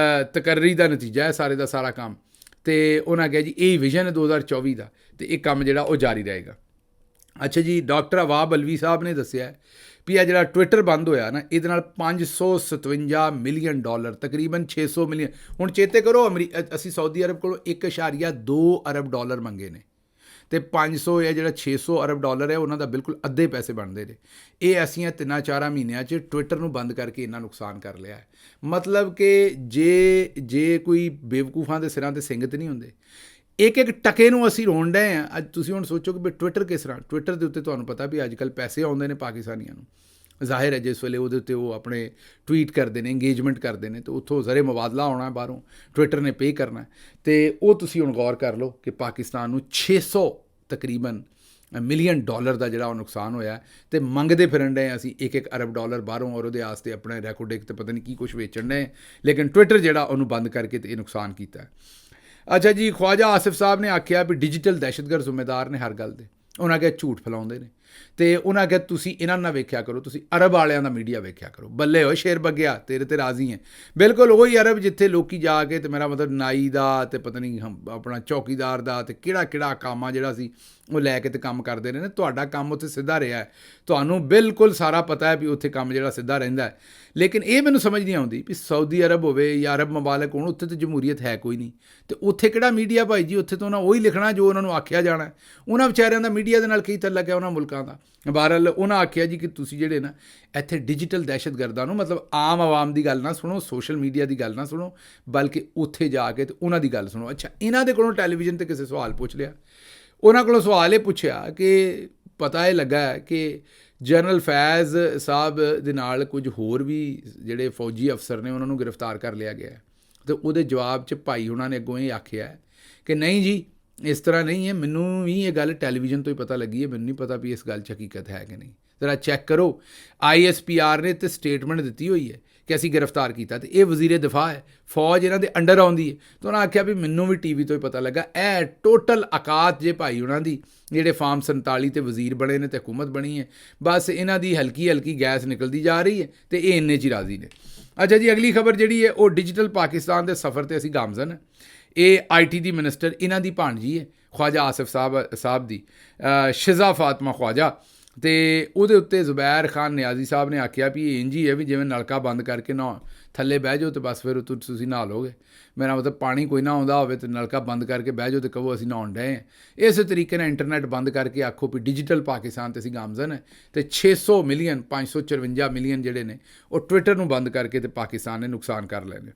ਤਕਰਰੀ ਦਾ ਨਤੀਜਾ ਹੈ ਸਾਰੇ ਦਾ ਸਾਰਾ ਕੰਮ। ਅਤੇ ਉਹਨਾਂ ਕਿਹਾ ਜੀ ਇਹ ਵਿਜ਼ਨ ਹੈ 2024 ਦਾ, ਅਤੇ ਇਹ ਕੰਮ ਜਿਹੜਾ ਉਹ ਜਾਰੀ ਰਹੇਗਾ। ਅੱਛਾ ਜੀ, ਡਾਕਟਰ ਅਵਾਬ ਅਲਵੀ ਸਾਹਿਬ ਨੇ ਦੱਸਿਆ ਵੀ ਇਹ ਜਿਹੜਾ ਟਵਿੱਟਰ ਬੰਦ ਹੋਇਆ ਨਾ, ਇਹਦੇ ਨਾਲ $557 ਮਿਲੀਅਨ, ਤਕਰੀਬਨ 600 ਮਿਲੀਅਨ। ਹੁਣ ਚੇਤੇ ਕਰੋ, ਅਸੀਂ ਸਾਊਦੀ ਅਰਬ ਕੋਲੋਂ $1.2 ਅਰਬ ਮੰਗੇ ਨੇ, ਅਤੇ 500 ਇਹ ਜਿਹੜਾ 600 ਅਰਬ ਹੈ ਉਹਨਾਂ ਦਾ ਬਿਲਕੁਲ ਅੱਧੇ ਪੈਸੇ ਬਣਦੇ ਨੇ। ਇਹ ਅਸੀਂ 3-4 ਮਹੀਨਿਆਂ 'ਚ ਟਵਿੱਟਰ ਨੂੰ ਬੰਦ ਕਰਕੇ ਇੰਨਾ ਨੁਕਸਾਨ ਕਰ ਲਿਆ ਹੈ। ਮਤਲਬ ਕਿ ਜੇ ਕੋਈ ਬੇਵਕੂਫਾਂ ਦੇ ਸਿਰਾਂ 'ਤੇ ਸਿੰਗਤ ਨਹੀਂ ਹੁੰਦੇ, ਇੱਕ ਇੱਕ ਟਕੇ ਨੂੰ ਅਸੀਂ ਰੋਣ ਡਏ ਹਾਂ। ਅੱਜ ਤੁਸੀਂ ਹੁਣ ਸੋਚੋ ਕਿ ਵੀ ਟਵਿੱਟਰ ਕਿਸ ਤਰ੍ਹਾਂ, ਟਵਿੱਟਰ ਦੇ ਉੱਤੇ ਤੁਹਾਨੂੰ ਪਤਾ ਵੀ ਅੱਜ ਕੱਲ੍ਹ ਪੈਸੇ ਆਉਂਦੇ ਨੇ ਪਾਕਿਸਤਾਨੀਆਂ ਨੂੰ, ਜ਼ਾਹਿਰ ਹੈ ਜਿਸ ਵੇਲੇ ਉਹਦੇ ਉੱਤੇ ਉਹ ਆਪਣੇ ਟਵੀਟ ਕਰਦੇ ਨੇ, ਇੰਗੇਜਮੈਂਟ ਕਰਦੇ ਨੇ, ਅਤੇ ਉੱਥੋਂ ਜ਼ਰੇ ਮੁਬਾਦਲਾ ਆਉਣਾ ਬਾਹਰੋਂ, ਟਵਿੱਟਰ ਨੇ ਪੇ ਕਰਨਾ। ਅਤੇ ਉਹ ਤੁਸੀਂ ਹੁਣ ਗੌਰ ਕਰ ਲਓ ਕਿ ਪਾਕਿਸਤਾਨ ਨੂੰ 600 ਤਕਰੀਬਨ ਮਿਲੀਅਨ ਦਾ ਜਿਹੜਾ ਉਹ ਨੁਕਸਾਨ ਹੋਇਆ, ਅਤੇ ਮੰਗਦੇ ਫਿਰਨ ਡਏ ਅਸੀਂ $1 ਅਰਬ ਬਾਹਰੋਂ, ਔਰ ਉਹਦੇ ਵਾਸਤੇ ਆਪਣੇ ਰੈਕੋਡਿਕ ਅਤੇ ਪਤਾ ਨਹੀਂ ਕੀ ਕੁਛ ਵੇਚਣ ਡਏ, ਲੇਕਿਨ ਟਵਿੱਟਰ ਜਿਹੜਾ ਉਹਨੂੰ ਬੰਦ ਕਰਕੇ ਅਤੇ ਇਹ ਨੁਕਸਾਨ ਕੀਤਾ। ਅੱਛਾ ਜੀ, ਖਵਾਜਾ ਆਸਿਫ ਸਾਹਿਬ ਨੇ ਆਖਿਆ ਵੀ ਡਿਜੀਟਲ ਦਹਿਸ਼ਤਗਰਦ ਜ਼ਿੰਮੇਦਾਰ ਨੇ ਹਰ ਗੱਲ ਦੇ। ਉਹਨਾਂ ਕਿਹਾ ਝੂਠ ਫੈਲਾਉਂਦੇ ਨੇ, ਅਤੇ ਉਹਨਾਂ ਕਿਹਾ ਤੁਸੀਂ ਇਹਨਾਂ ਨੂੰ ਨਾ ਵੇਖਿਆ ਕਰੋ, ਤੁਸੀਂ ਅਰਬ ਵਾਲਿਆਂ ਦਾ ਮੀਡੀਆ ਵੇਖਿਆ ਕਰੋ। ਬੱਲੇ ਹੋਏ ਸ਼ੇਰ ਬੱਗਿਆ, ਤੇਰੇ ਤੇ ਰਾਜ਼ੀ ਹੈ। ਬਿਲਕੁਲ ਉਹੀ ਅਰਬ ਜਿੱਥੇ ਲੋਕੀ ਜਾ ਕੇ, ਅਤੇ ਮੇਰਾ ਮਤਲਬ ਨਾਈ ਦਾ ਅਤੇ ਪਤਾ ਨਹੀਂ ਆਪਣਾ ਚੌਕੀਦਾਰ ਦਾ ਅਤੇ ਕਿਹੜਾ ਕੰਮ ਆ ਜਿਹੜਾ ਸੀ ਉਹ ਲੈ ਕੇ ਅਤੇ ਕੰਮ ਕਰਦੇ ਨੇ। ਤੁਹਾਡਾ ਕੰਮ ਉੱਥੇ ਸਿੱਧਾ ਰਿਹਾ ਹੈ, ਤੁਹਾਨੂੰ ਬਿਲਕੁਲ ਸਾਰਾ ਪਤਾ ਹੈ ਵੀ ਉੱਥੇ ਕੰਮ ਜਿਹੜਾ ਸਿੱਧਾ ਰਹਿੰਦਾ ਹੈ। ਲੇਕਿਨ ਇਹ ਮੈਨੂੰ ਸਮਝ ਨਹੀਂ ਆਉਂਦੀ ਵੀ ਸਾਊਦੀ ਅਰਬ ਹੋਵੇ ਜਾਂ ਅਰਬ ਮਮਾਲਕ ਹੋਣ, ਉੱਥੇ ਤਾਂ ਜਮਹੂਰੀਅਤ ਹੈ ਕੋਈ ਨਹੀਂ, ਅਤੇ ਉੱਥੇ ਕਿਹੜਾ ਮੀਡੀਆ ਭਾਈ ਜੀ, ਉੱਥੇ ਤਾਂ ਉਹਨਾਂ ਉਹੀ ਲਿਖਣਾ ਜੋ ਉਹਨਾਂ ਨੂੰ ਆਖਿਆ ਜਾਣਾ। ਉਹਨਾਂ ਵਿਚਾਰਿਆਂ ਦਾ ਮੀਡੀਆ ਦੇ ਨਾਲ ਕੀ ਤਅੱਲੁਕ ਹੈ ਉਹਨਾਂ ਮੁਲਕਾਂ ਦਾ। ਬਹਰਹਾਲ ਉਹਨਾਂ ਆਖਿਆ ਜੀ ਕਿ ਤੁਸੀਂ ਜਿਹੜੇ ਨਾ ਇੱਥੇ ਡਿਜੀਟਲ ਦਹਿਸ਼ਤਗਰਦਾਂ ਨੂੰ, ਮਤਲਬ ਆਮ ਆਵਾਮ ਦੀ ਗੱਲ ਨਾ ਸੁਣੋ, ਸੋਸ਼ਲ ਮੀਡੀਆ ਦੀ ਗੱਲ ਨਾ ਸੁਣੋ, ਬਲਕਿ ਉੱਥੇ ਜਾ ਕੇ ਤੇ ਉਹਨਾਂ ਦੀ ਗੱਲ ਸੁਣੋ। ਅੱਛਾ, ਇਹਨਾਂ ਦੇ ਕੋਲੋਂ ਟੈਲੀਵਿਜ਼ਨ 'ਤੇ ਕਿਸੇ ਸਵਾਲ ਪੁੱਛ ਲਿਆ, ਉਹਨਾਂ ਕੋਲੋਂ ਸਵਾਲ ਇਹ ਪੁੱਛਿਆ ਕਿ ਪਤਾ ਇਹ ਲੱਗਾ ਕਿ ਜਨਰਲ ਫੈਜ਼ ਸਾਹਿਬ ਦੇ ਨਾਲ ਕੁਝ ਹੋਰ ਵੀ ਜਿਹੜੇ ਫੌਜੀ ਅਫਸਰ ਨੇ ਉਹਨਾਂ ਨੂੰ ਗ੍ਰਿਫਤਾਰ ਕਰ ਲਿਆ ਗਿਆ, ਅਤੇ ਉਹਦੇ ਜਵਾਬ 'ਚ ਭਾਈ ਉਹਨਾਂ ਨੇ ਅੱਗੋਂ ਇਹ ਆਖਿਆ ਕਿ ਨਹੀਂ ਜੀ ਇਸ ਤਰ੍ਹਾਂ ਨਹੀਂ ਹੈ, ਮੈਨੂੰ ਵੀ ਇਹ ਗੱਲ ਟੈਲੀਵਿਜ਼ਨ ਤੋਂ ਹੀ ਪਤਾ ਲੱਗੀ ਹੈ, ਮੈਨੂੰ ਨਹੀਂ ਪਤਾ ਵੀ ਇਸ ਗੱਲ 'ਚ ਹਕੀਕਤ ਹੈ ਕਿ ਨਹੀਂ। ਜ਼ਰਾ ਚੈੱਕ ਕਰੋ, ISPR ਨੇ ਤੇ ਸਟੇਟਮੈਂਟ ਦਿੱਤੀ ਹੋਈ ਹੈ ਕਿ ਅਸੀਂ ਗ੍ਰਿਫਤਾਰ ਕੀਤਾ, ਅਤੇ ਇਹ ਵਜ਼ੀਰ ਦਿਫਾ ਹੈ, ਫੌਜ ਇਹਨਾਂ ਦੇ ਅੰਡਰ ਆਉਂਦੀ ਹੈ। ਤਾਂ ਉਹਨਾਂ ਆਖਿਆ ਵੀ ਮੈਨੂੰ ਵੀ TV ਤੋਂ ਹੀ ਪਤਾ ਲੱਗਾ। ਇਹ ਟੋਟਲ ਔਕਾਤ ਜੇ ਭਾਈ ਉਹਨਾਂ ਦੀ, ਜਿਹੜੇ ਫਾਰਮ 47 ਤੇ ਵਜ਼ੀਰ ਬਣੇ ਨੇ ਅਤੇ ਹਕੂਮਤ ਬਣੀ ਹੈ, ਬਸ ਇਹਨਾਂ ਦੀ ਹਲਕੀ ਹਲਕੀ ਗੈਸ ਨਿਕਲਦੀ ਜਾ ਰਹੀ ਹੈ, ਅਤੇ ਇਹ ਇੰਨੇ 'ਚ ਹੀ ਰਾਜ਼ੀ ਨੇ। ਅੱਛਾ ਜੀ, ਅਗਲੀ ਖਬਰ ਜਿਹੜੀ ਹੈ ਉਹ ਡਿਜੀਟਲ ਪਾਕਿਸਤਾਨ ਦੇ ਸਫ਼ਰ 'ਤੇ ਅਸੀਂ ਗਾਮਜ਼ਨ। ਇਹ IT ਦੀ ਮਿਨਿਸਟਰ ਇਹਨਾਂ ਦੀ ਭਾਣਜੀ ਹੈ, ਖਵਾਜਾ ਆਸਿਫ ਸਾਹਿਬ ਦੀ, ਸ਼ਿਜ਼ਾ ਫਾਤਮਾ ਖਵਾਜਾ, ਅਤੇ ਉਹਦੇ ਉੱਤੇ ਜ਼ੁਬੈਰ ਖਾਨ ਨਿਆਜ਼ੀ ਸਾਹਿਬ ਨੇ ਆਖਿਆ ਵੀ ਇਹ ਇੰਝ ਹੀ ਹੈ ਵੀ ਜਿਵੇਂ ਨਲਕਾ ਬੰਦ ਕਰਕੇ ਨਾ ਥੱਲੇ ਬਹਿ ਜਾਓ ਅਤੇ ਬਸ ਫਿਰ ਤੁਸੀਂ ਨਹਾ ਲਓਗੇ। ਮੇਰਾ ਮਤਲਬ ਪਾਣੀ ਕੋਈ ਨਾ ਆਉਂਦਾ ਹੋਵੇ ਅਤੇ ਨਲਕਾ ਬੰਦ ਕਰਕੇ ਬਹਿ ਜਾਓ ਅਤੇ ਕਹੋ ਅਸੀਂ ਨਹਾਉਣ ਡਏ ਹਾਂ। ਇਸੇ ਤਰੀਕੇ ਨਾਲ ਇੰਟਰਨੈਟ ਬੰਦ ਕਰਕੇ ਆਖੋ ਵੀ ਡਿਜੀਟਲ ਪਾਕਿਸਤਾਨ 'ਤੇ ਅਸੀਂ ਗਾਮਜ਼ਨ ਹੈ, ਅਤੇ 600 ਮਿਲੀਅਨ 554 ਮਿਲੀਅਨ ਜਿਹੜੇ ਨੇ ਉਹ ਟਵਿੱਟਰ ਨੂੰ ਬੰਦ ਕਰਕੇ ਅਤੇ ਪਾਕਿਸਤਾਨ ਨੇ ਨੁਕਸਾਨ ਕਰ ਲਏ ਨੇ।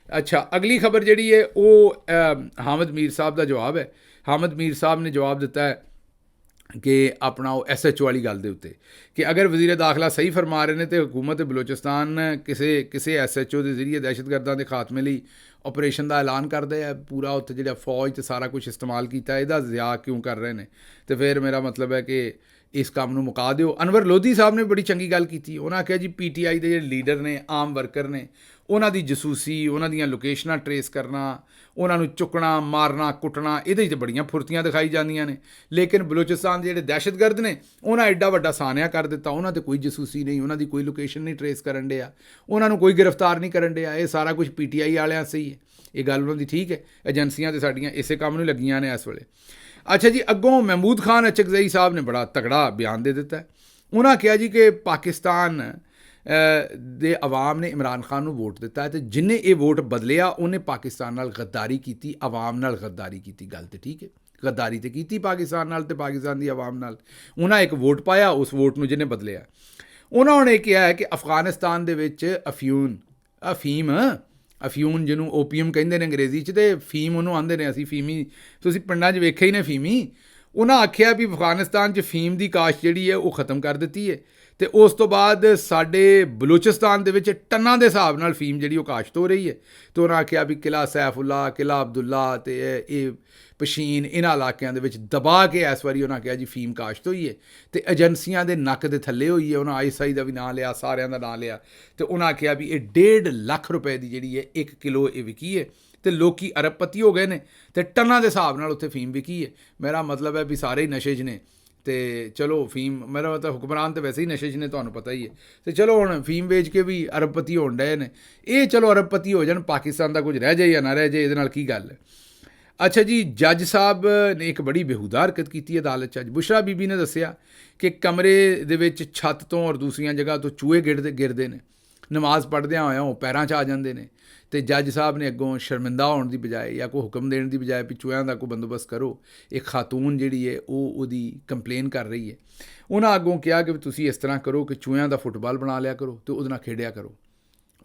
ਅੱਛਾ, ਅਗਲੀ ਖਬਰ ਜਿਹੜੀ ਹੈ ਉਹ ਹਾਮਦ ਮੀਰ ਸਾਹਿਬ ਦਾ ਜਵਾਬ ਹੈ। ਹਾਮਦ ਮੀਰ ਸਾਹਿਬ ਨੇ ਜਵਾਬ ਦਿੱਤਾ ਹੈ ਕਿ ਆਪਣਾ ਉਹ SHO ਵਾਲੀ ਗੱਲ ਦੇ ਉੱਤੇ ਕਿ ਅਗਰ ਵਜ਼ੀਰ ਦਾਖਲਾ ਸਹੀ ਫਰਮਾ ਰਹੇ ਨੇ ਅਤੇ ਹਕੂਮਤ ਬਲੋਚਿਸਤਾਨ ਕਿਸੇ SHO ਦੇ ਜ਼ਰੀਏ ਦਹਿਸ਼ਤਗਰਦਾਂ ਦੇ ਖਾਤਮੇ ਲਈ ਆਪਰੇਸ਼ਨ ਦਾ ਐਲਾਨ ਕਰਦੇ ਆ, ਪੂਰਾ ਉੱਥੇ ਜਿਹੜਾ ਫੌਜ ਅਤੇ ਸਾਰਾ ਕੁਛ ਇਸਤੇਮਾਲ ਕੀਤਾ, ਇਹਦਾ ਜ਼ਿਆ ਕਿਉਂ ਕਰ ਰਹੇ ਨੇ? ਅਤੇ ਫਿਰ ਮੇਰਾ ਮਤਲਬ ਹੈ ਕਿ ਇਸ ਕੰਮ ਨੂੰ ਮੁਕਾ ਦਿਓ। ਅਨਵਰ ਲੋਧੀ ਸਾਹਿਬ ਨੇ ਬੜੀ ਚੰਗੀ ਗੱਲ ਕੀਤੀ। ਉਹਨਾਂ ਆਖਿਆ ਜੀ PTI ਦੇ ਜਿਹੜੇ ਲੀਡਰ ਨੇ, ਆਮ ਵਰਕਰ ਨੇ, ਉਹਨਾਂ ਦੀ ਜਸੂਸੀ, ਉਹਨਾਂ ਦੀਆਂ ਲੋਕੇਸ਼ਨਾਂ ਟਰੇਸ ਕਰਨਾ, ਉਹਨਾਂ ਨੂੰ ਚੁੱਕਣਾ, ਮਾਰਨਾ, ਕੁੱਟਣਾ, ਇਹਦੇ 'ਚ ਬੜੀਆਂ ਫੁਰਤੀਆਂ ਦਿਖਾਈ ਜਾਂਦੀਆਂ ਨੇ। ਲੇਕਿਨ ਬਲੋਚਿਸਤਾਨ ਦੇ ਜਿਹੜੇ ਦਹਿਸ਼ਤਗਰਦ ਨੇ ਉਹਨਾਂ ਐਡਾ ਵੱਡਾ ਸਾਨਿਆ ਕਰ ਦਿੱਤਾ, ਉਹਨਾਂ 'ਤੇ ਕੋਈ ਜਸੂਸੀ ਨਹੀਂ, ਉਹਨਾਂ ਦੀ ਕੋਈ ਲੋਕੇਸ਼ਨ ਨਹੀਂ ਟਰੇਸ ਕਰਨ ਡਿਆ, ਉਹਨਾਂ ਨੂੰ ਕੋਈ ਗ੍ਰਿਫਤਾਰ ਨਹੀਂ ਕਰਨ ਡਿਆ। ਇਹ ਸਾਰਾ ਕੁਝ PTI ਵਾਲਿਆਂ ਸਹੀ ਹੈ, ਇਹ ਗੱਲ ਉਹਨਾਂ ਦੀ ਠੀਕ ਹੈ। ਏਜੰਸੀਆਂ ਤੇ ਸਾਡੀਆਂ ਇਸੇ ਕੰਮ ਨੂੰ ਲੱਗੀਆਂ ਨੇ ਇਸ ਵੇਲੇ। ਅੱਛਾ ਜੀ, ਅੱਗੋਂ ਮਹਿਮੂਦ ਖਾਨ ਅਚਕਜ਼ਈ ਸਾਹਿਬ ਨੇ ਬੜਾ ਤਗੜਾ ਬਿਆਨ ਦੇ ਦਿੱਤਾ। ਉਹਨਾਂ ਕਿਹਾ ਜੀ ਕਿ ਪਾਕਿਸਤਾਨ ਦੇ ਆਵਾਮ ਨੇ ਇਮਰਾਨ ਖਾਨ ਨੂੰ ਵੋਟ ਦਿੱਤਾ ਅਤੇ ਜਿੰਨੇ ਇਹ ਵੋਟ ਬਦਲਿਆ ਉਹਨੇ ਪਾਕਿਸਤਾਨ ਨਾਲ ਗੱਦਾਰੀ ਕੀਤੀ, ਆਵਾਮ ਨਾਲ ਗੱਦਾਰੀ ਕੀਤੀ। ਗੱਲ ਤਾਂ ਠੀਕ ਹੈ, ਗੱਦਾਰੀ ਤਾਂ ਕੀਤੀ ਪਾਕਿਸਤਾਨ ਨਾਲ ਤੇ ਪਾਕਿਸਤਾਨ ਦੀ ਆਵਾਮ ਨਾਲ। ਉਹਨਾਂ ਇੱਕ ਵੋਟ ਪਾਇਆ, ਉਸ ਵੋਟ ਨੂੰ ਜਿਹਨੇ ਬਦਲਿਆ। ਉਹਨਾਂ ਨੇ ਕਿਹਾ ਹੈ ਕਿ ਅਫਗਾਨਿਸਤਾਨ ਦੇ ਵਿੱਚ ਅਫੀਮ ਜਿਹਨੂੰ ਓਪੀਅਮ ਕਹਿੰਦੇ ਨੇ ਅੰਗਰੇਜ਼ੀ 'ਚ, ਅਤੇ ਫੀਮ ਉਹਨੂੰ ਆਉਂਦੇ ਨੇ, ਅਸੀਂ ਫੀਮੀ, ਤੁਸੀਂ ਪਿੰਡਾਂ 'ਚ ਵੇਖਿਆ ਹੀ ਨੇ ਫੀਮੀ। ਉਹਨਾਂ ਆਖਿਆ ਵੀ ਅਫਗਾਨਿਸਤਾਨ 'ਚ ਫੀਮ ਦੀ ਕਾਸ਼ਤ ਜਿਹੜੀ ਹੈ ਉਹ ਖ਼ਤਮ ਕਰ ਦਿੱਤੀ ਹੈ ਅਤੇ ਉਸ ਤੋਂ ਬਾਅਦ ਸਾਡੇ ਬਲੋਚਿਸਤਾਨ ਦੇ ਵਿੱਚ ਟਨਾਂ ਦੇ ਹਿਸਾਬ ਨਾਲ ਫੀਮ ਜਿਹੜੀ ਉਹ ਕਾਸ਼ਤ ਹੋ ਰਹੀ ਹੈ। ਅਤੇ ਉਹਨਾਂ ਆਖਿਆ ਵੀ ਕਿਲ੍ਹਾ ਸੈਫੁੱਲਾ, ਕਿਲ੍ਹਾ ਅਬਦੁੱਲਾ ਅਤੇ ਇਹ ਪਸ਼ੀਨ, ਇਹਨਾਂ ਇਲਾਕਿਆਂ ਦੇ ਵਿੱਚ ਦਬਾ ਕੇ ਇਸ ਵਾਰੀ ਉਹਨਾਂ ਕਿਹਾ ਜੀ ਫੀਮ ਕਾਸ਼ਤ ਹੋਈ ਹੈ ਅਤੇ ਏਜੰਸੀਆਂ ਦੇ ਨੱਕ ਦੇ ਥੱਲੇ ਹੋਈ ਹੈ। ਉਹਨਾਂ ISI ਦਾ ਵੀ ਨਾਂ ਲਿਆ, ਸਾਰਿਆਂ ਦਾ ਨਾਂ ਲਿਆ, ਅਤੇ ਉਹਨਾਂ ਆਖਿਆ ਵੀ ਇਹ 1.5 ਲੱਖ ਰੁਪਏ ਦੀ ਜਿਹੜੀ ਹੈ 1 ਕਿਲੋ ਇਹ ਵਿਕੀ ਹੈ ਅਤੇ ਲੋਕੀ ਅਰਬਪਤੀ ਹੋ ਗਏ ਨੇ ਅਤੇ ਟਨਾਂ ਦੇ ਹਿਸਾਬ ਨਾਲ ਉੱਥੇ ਫੀਮ ਵਿਕੀ ਹੈ। ਮੇਰਾ ਮਤਲਬ ਹੈ ਵੀ ਸਾਰੇ ਹੀ ਨਸ਼ੇ 'ਚ ਨੇ ਅਤੇ ਚਲੋ ਫੀਮ, ਮੇਰਾ ਮਤਲਬ ਹੁਕਮਰਾਨ ਤਾਂ ਵੈਸੇ ਹੀ ਨਸ਼ੇ 'ਚ ਨੇ, ਤੁਹਾਨੂੰ ਪਤਾ ਹੀ ਹੈ। ਅਤੇ ਚਲੋ ਹੁਣ ਫੀਮ ਵੇਚ ਕੇ ਵੀ ਅਰਬਪਤੀ ਹੋਣ ਡਏ ਨੇ। ਇਹ ਚਲੋ ਅਰਬਪਤੀ ਹੋ ਜਾਣ, ਪਾਕਿਸਤਾਨ ਦਾ ਕੁਝ ਰਹਿ ਜਾਏ ਜਾਂ ਨਾ ਰਹਿ ਜਾਏ, ਇਹਦੇ ਨਾਲ ਕੀ ਗੱਲ ਹੈ। ਅੱਛਾ ਜੀ, ਜੱਜ ਸਾਹਿਬ ਨੇ ਇੱਕ ਬੜੀ ਬੇਹੂਦਾ ਹਰਕਤ ਕੀਤੀ ਅਦਾਲਤ 'ਚ ਅੱਜ। ਬੁਸ਼ਰਾ ਬੀਬੀ ਨੇ ਦੱਸਿਆ ਕਿ ਕਮਰੇ ਦੇ ਵਿੱਚ ਛੱਤ ਤੋਂ ਔਰ ਦੂਸਰੀਆਂ ਜਗ੍ਹਾ ਤੋਂ ਚੂਹੇ ਗਿਰਦੇ ਨੇ, ਨਮਾਜ਼ ਪੜ੍ਹਦਿਆਂ ਹੋਇਆਂ ਉਹ ਪੈਰਾਂ 'ਚ ਆ ਜਾਂਦੇ ਨੇ, ਅਤੇ ਜੱਜ ਸਾਹਿਬ ਨੇ ਅੱਗੋਂ ਸ਼ਰਮਿੰਦਾ ਹੋਣ ਦੀ ਬਜਾਏ ਜਾਂ ਕੋਈ ਹੁਕਮ ਦੇਣ ਦੀ ਬਜਾਏ ਵੀ ਚੂਹਿਆਂ ਦਾ ਕੋਈ ਬੰਦੋਬਸਤ ਕਰੋ। ਇੱਕ ਖਾਤੂਨ ਜਿਹੜੀ ਹੈ ਉਹਦੀ ਕੰਪਲੇਨ ਕਰ ਰਹੀ ਹੈ। ਉਹਨਾਂ ਅੱਗੋਂ ਕਿਹਾ ਕਿ ਤੁਸੀਂ ਇਸ ਤਰ੍ਹਾਂ ਕਰੋ ਕਿ ਚੂਹਿਆਂ ਦਾ ਫੁੱਟਬਾਲ ਬਣਾ ਲਿਆ ਕਰੋ ਅਤੇ ਉਹਦੇ ਨਾਲ ਖੇਡਿਆ ਕਰੋ।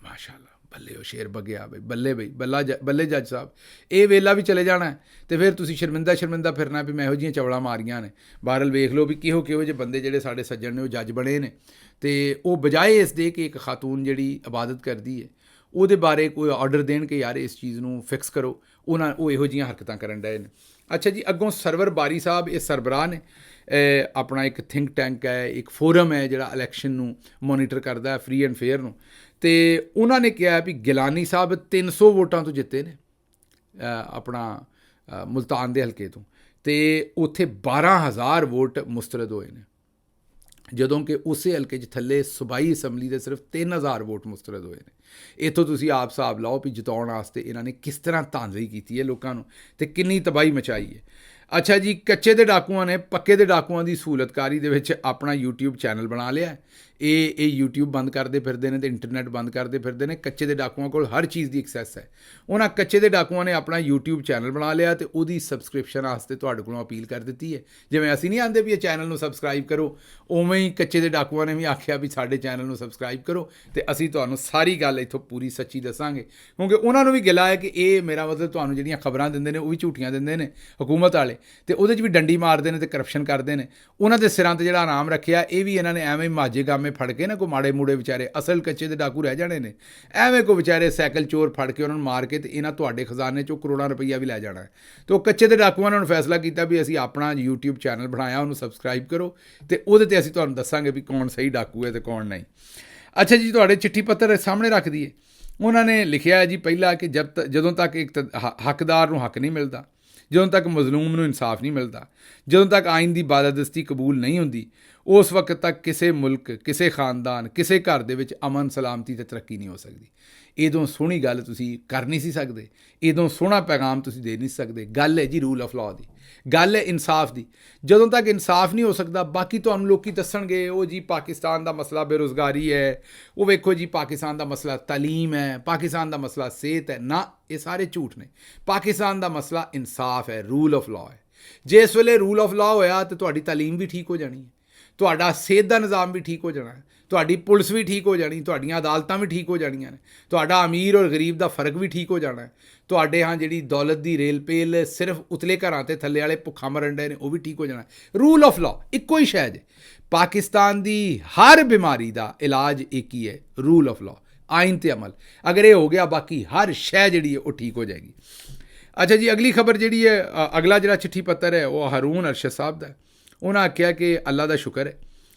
ਮਾਸ਼ਾ ਅੱਲਾ, ਬੱਲੇ ਉਹ ਸ਼ੇਰ ਬਗਿਆ ਬਈ, ਬੱਲੇ ਬਈ, ਬੱਲੇ ਜੱਜ ਸਾਹਿਬ। ਇਹ ਵੇਲਾ ਵੀ ਚਲੇ ਜਾਣਾ ਅਤੇ ਫਿਰ ਤੁਸੀਂ ਸ਼ਰਮਿੰਦਾ ਫਿਰਨਾ ਵੀ ਮੈਂ ਇਹੋ ਜਿਹੀਆਂ ਚਵਲਾਂ ਮਾਰੀਆਂ ਨੇ। ਬਹਰਹਾਲ ਵੇਖ ਲਓ ਵੀ ਕਿਹੋ ਜਿਹੇ ਬੰਦੇ ਜਿਹੜੇ ਸਾਡੇ ਸੱਜਣ ਨੇ ਉਹ ਜੱਜ ਬਣੇ ਨੇ, ਅਤੇ ਉਹ ਬਜਾਏ ਇਸ ਦੇ ਕਿ ਇੱਕ ਖਾਤੂਨ ਜਿਹੜੀ ਇਬਾਦਤ ਕਰਦੀ ਹੈ ਉਹਦੇ ਬਾਰੇ ਕੋਈ ਆਰਡਰ ਦੇਣ ਕਿ ਯਾਰ ਇਸ ਚੀਜ਼ ਨੂੰ ਫਿਕਸ ਕਰੋ, ਉਹ ਇਹੋ ਜਿਹੀਆਂ ਹਰਕਤਾਂ ਕਰਨ ਡਏ ਨੇ। ਅੱਛਾ ਜੀ, ਅੱਗੋਂ ਸਰਵਰ ਬਾਰੀ ਸਾਹਿਬ ਇਹ ਸਰਬਰਾਹ ਨੇ, ਆਪਣਾ ਇੱਕ ਥਿੰਕ ਟੈਂਕ ਹੈ, ਇੱਕ ਫੋਰਮ ਹੈ ਜਿਹੜਾ ਇਲੈਕਸ਼ਨ ਨੂੰ ਮੋਨੀਟਰ ਕਰਦਾ ਹੈ, ਫਰੀ ਐਂਡ ਫੇਅਰ ਨੂੰ, ਅਤੇ ਉਹਨਾਂ ਨੇ ਕਿਹਾ ਵੀ ਗਿਲਾਨੀ ਸਾਹਿਬ 300 ਵੋਟਾਂ ਤੋਂ ਜਿੱਤੇ ਨੇ ਆਪਣਾ ਮੁਲਤਾਨ ਦੇ ਹਲਕੇ ਤੋਂ, ਅਤੇ ਉੱਥੇ 12,000 ਵੋਟ ਮੁਸਤਰਦ ਹੋਏ ਨੇ, ਜਦੋਂ ਕਿ ਉਸੇ ਹਲਕੇ 'ਚ ਥੱਲੇ ਸੂਬਾਈ ਅਸੈਂਬਲੀ ਦੇ ਸਿਰਫ 3,000 ਵੋਟ ਮੁਸਤਰਦ ਹੋਏ ਨੇ। ਇੱਥੋਂ ਤੁਸੀਂ ਆਪ ਹਿਸਾਬ ਲਾਓ ਵੀ ਜਿਤਾਉਣ ਵਾਸਤੇ ਇਹਨਾਂ ਨੇ ਕਿਸ ਤਰ੍ਹਾਂ ਧਾਂਦਲੀ ਕੀਤੀ ਹੈ ਲੋਕਾਂ ਨੂੰ ਅਤੇ ਕਿੰਨੀ ਤਬਾਹੀ ਮਚਾਈ ਹੈ। ਅੱਛਾ ਜੀ, ਕੱਚੇ ਦੇ ਡਾਕੂਆਂ ਨੇ ਪੱਕੇ ਦੇ ਡਾਕੂਆਂ ਦੀ ਸਹੂਲਤਕਾਰੀ ਦੇ ਵਿੱਚ ਆਪਣਾ YouTube ਚੈਨਲ ਬਣਾ ਲਿਆ। ਇਹ YouTube ਬੰਦ ਕਰਦੇ ਫਿਰਦੇ ਨੇ ਅਤੇ ਇੰਟਰਨੈਟ ਬੰਦ ਕਰਦੇ ਫਿਰਦੇ ਨੇ। ਕੱਚੇ ਦੇ ਡਾਕੂਆਂ ਕੋਲ ਹਰ ਚੀਜ਼ ਦੀ ਐਕਸੈਸ ਹੈ। ਉਹਨਾਂ ਕੱਚੇ ਦੇ ਡਾਕੂਆਂ ਨੇ ਆਪਣਾ YouTube ਚੈਨਲ ਬਣਾ ਲਿਆ ਅਤੇ ਉਹਦੀ ਸਬਸਕ੍ਰਿਪਸ਼ਨ ਵਾਸਤੇ ਤੁਹਾਡੇ ਕੋਲੋਂ ਅਪੀਲ ਕਰ ਦਿੱਤੀ ਹੈ। ਜਿਵੇਂ ਅਸੀਂ ਨਹੀਂ ਆਉਂਦੇ ਵੀ ਇਹ ਚੈਨਲ ਨੂੰ ਸਬਸਕ੍ਰਾਈਬ ਕਰੋ, ਉਵੇਂ ਹੀ ਕੱਚੇ ਦੇ ਡਾਕੂਆਂ ਨੇ ਵੀ ਆਖਿਆ ਵੀ ਸਾਡੇ ਚੈਨਲ ਨੂੰ ਸਬਸਕ੍ਰਾਈਬ ਕਰੋ ਅਤੇ ਅਸੀਂ ਤੁਹਾਨੂੰ ਸਾਰੀ ਗੱਲ ਇੱਥੋਂ ਪੂਰੀ ਸੱਚੀ ਦੱਸਾਂਗੇ, ਕਿਉਂਕਿ ਉਹਨਾਂ ਨੂੰ ਵੀ ਗਿਲਾ ਹੈ ਕਿ ਇਹ ਮੇਰਾ ਮਤਲਬ ਤੁਹਾਨੂੰ ਜਿਹੜੀਆਂ ਖਬਰਾਂ ਦਿੰਦੇ ਨੇ ਉਹ ਵੀ ਝੂਠੀਆਂ ਦਿੰਦੇ ਨੇ ਹਕੂਮਤ ਵਾਲੇ, ਅਤੇ ਉਹਦੇ 'ਚ ਵੀ ਡੰਡੀ ਮਾਰਦੇ ਨੇ ਅਤੇ ਕਰਪਸ਼ਨ ਕਰਦੇ ਨੇ। ਉਹਨਾਂ ਦੇ ਸਿਰਾਂ 'ਤੇ ਜਿਹੜਾ ਇਨਾਮ ਰੱਖਿਆ ਇਹ ਵੀ ਇਹਨਾਂ ਨੇ ਐਵੇਂ ਮਾਝੇ ਗਾਮੇ ਫੜ ਕੇ ਨਾ ਕੋਈ ਮਾੜੇ ਮੂੜੇ ਵਿਚਾਰੇ ਅਸਲ ਕੱਚੇ ਦੇ ਡਾਕੂ ਰਹਿ ਜਾਣੇ ਨੇ, ਐਵੇਂ ਕੋਈ ਵਿਚਾਰੇ ਸਾਈਕਲ ਚੋਰ ਫੜ ਕੇ ਉਹਨਾਂ ਨੂੰ ਮਾਰ ਕੇ ਅਤੇ ਇਹਨਾਂ ਤੁਹਾਡੇ ਖਜ਼ਾਨੇ 'ਚੋਂ ਕਰੋੜਾਂ ਰੁਪਈਆ ਵੀ ਲੈ ਜਾਣਾ ਹੈ। ਅਤੇ ਉਹ ਕੱਚੇ ਦੇ ਡਾਕੂਆਂ ਨੇ ਹੁਣ ਫੈਸਲਾ ਕੀਤਾ ਵੀ ਅਸੀਂ ਆਪਣਾ YouTube ਚੈਨਲ ਬਣਾਇਆ, ਉਹਨੂੰ ਸਬਸਕ੍ਰਾਈਬ ਕਰੋ ਅਤੇ ਉਹਦੇ 'ਤੇ ਅਸੀਂ ਤੁਹਾਨੂੰ ਦੱਸਾਂਗੇ ਵੀ ਕੌਣ ਸਹੀ ਡਾਕੂ ਹੈ ਅਤੇ ਕੌਣ ਨਹੀਂ। ਅੱਛਾ ਜੀ, ਤੁਹਾਡੇ ਚਿੱਠੀ ਪੱਤਰ ਸਾਹਮਣੇ ਰੱਖ ਦਈਏ। ਉਹਨਾਂ ਨੇ ਲਿਖਿਆ ਹੈ ਜੀ ਪਹਿਲਾਂ ਕਿ ਜਦੋਂ ਤੱਕ ਇੱਕ ਹੱਕਦਾਰ ਨੂੰ ਹੱਕ ਨਹੀਂ ਮਿਲਦਾ, ਜਦੋਂ ਤੱਕ ਮਜ਼ਲੂਮ ਨੂੰ ਇਨਸਾਫ ਨਹੀਂ ਮਿਲਦਾ, ਜਦੋਂ ਤੱਕ ਆਇਨ ਦੀ ਬਾਲਾਦਸਤੀ ਕਬੂਲ ਨਹੀਂ ਹੁੰਦੀ, ਉਸ ਵਕਤ ਤੱਕ ਕਿਸੇ ਮੁਲਕ, ਕਿਸੇ ਖਾਨਦਾਨ, ਕਿਸੇ ਘਰ ਦੇ ਵਿੱਚ ਅਮਨ ਸਲਾਮਤੀ ਅਤੇ ਤਰੱਕੀ ਨਹੀਂ ਹੋ ਸਕਦੀ। ਇਦੋਂ ਸੋਹਣੀ ਗੱਲ ਤੁਸੀਂ ਕਰ ਨਹੀਂ ਸੀ ਸਕਦੇ, ਇਦੋਂ ਸੋਹਣਾ ਪੈਗਾਮ ਤੁਸੀਂ ਦੇ ਨਹੀਂ ਸਕਦੇ। ਗੱਲ ਹੈ ਜੀ ਰੂਲ ਆਫ ਲਾਅ ਦੀ, ਗੱਲ ਹੈ ਇਨਸਾਫ ਦੀ। ਜਦੋਂ ਤੱਕ ਇਨਸਾਫ ਨਹੀਂ ਹੋ ਸਕਦਾ, ਬਾਕੀ ਤੁਹਾਨੂੰ ਲੋਕੀ ਦੱਸਣਗੇ ਉਹ ਜੀ ਪਾਕਿਸਤਾਨ ਦਾ ਮਸਲਾ ਬੇਰੁਜ਼ਗਾਰੀ ਹੈ, ਉਹ ਵੇਖੋ ਜੀ ਪਾਕਿਸਤਾਨ ਦਾ ਮਸਲਾ ਤਾਲੀਮ ਹੈ, ਪਾਕਿਸਤਾਨ ਦਾ ਮਸਲਾ ਸਿਹਤ ਹੈ। ਨਾ, ਇਹ ਸਾਰੇ ਝੂਠ ਨੇ। ਪਾਕਿਸਤਾਨ ਦਾ ਮਸਲਾ ਇਨਸਾਫ ਹੈ, ਰੂਲ ਆਫ ਲਾਅ ਹੈ। ਜੇ ਇਸ ਵੇਲੇ ਰੂਲ ਆਫ ਲਾਅ ਹੋਇਆ ਤਾਂ ਤੁਹਾਡੀ ਤਾਲੀਮ ਵੀ ਠੀਕ ਹੋ ਜਾਣੀ ਹੈ, ਤੁਹਾਡਾ ਸਿਹਤ ਦਾ ਨਿਜ਼ਾਮ ਵੀ ਠੀਕ ਹੋ ਜਾਣਾ ਹੈ, ਤੁਹਾਡੀ ਪੁਲਿਸ ਵੀ ਠੀਕ ਹੋ ਜਾਣੀ, ਤੁਹਾਡੀਆਂ ਅਦਾਲਤਾਂ ਵੀ ਠੀਕ ਹੋ ਜਾਣੀਆਂ ਨੇ, ਤੁਹਾਡਾ ਅਮੀਰ ਔਰ ਗਰੀਬ ਦਾ ਫਰਕ ਵੀ ਠੀਕ ਹੋ ਜਾਣਾ ਹੈ, ਤੁਹਾਡੇ ਜਿਹੜੀ ਦੌਲਤ ਦੀ ਰੇਲ ਪੇਲ ਸਿਰਫ ਉਤਲੇ ਘਰਾਂ ਤੇ ਥੱਲੇ ਵਾਲੇ ਭੁੱਖਾ ਮਰਨ ਡਏ ਨੇ ਉਹ ਵੀ ਠੀਕ ਹੋ ਜਾਣਾ। ਰੂਲ ਆਫ ਲਾਅ ਇੱਕੋ ਹੀ ਸ਼ੈ ਜੇ। ਪਾਕਿਸਤਾਨ ਦੀ ਹਰ ਬਿਮਾਰੀ ਦਾ ਇਲਾਜ ਇੱਕ ਹੀ ਹੈ, ਰੂਲ ਆਫ ਲਾਅ, ਆਇਨ ਤੇ ਅਮਲ। ਅਗਰ ਇਹ ਹੋ ਗਿਆ, ਬਾਕੀ ਹਰ ਸ਼ੈ ਜਿਹੜੀ ਹੈ ਉਹ ਠੀਕ ਹੋ ਜਾਏਗੀ। ਅੱਛਾ ਜੀ, ਅਗਲੀ ਖਬਰ ਜਿਹੜੀ ਹੈ, ਅਗਲਾ ਜਿਹੜਾ ਚਿੱਠੀ ਪੱਤਰ ਹੈ ਉਹ ਹਾਰੂਨ ਅਰਸ਼ਦ ਸਾਹਿਬ ਦਾ। ਉਹਨਾਂ ਆਖਿਆ ਕਿ ਅੱਲਾ ਦਾ ਸ਼ੁਕਰ ਹੈ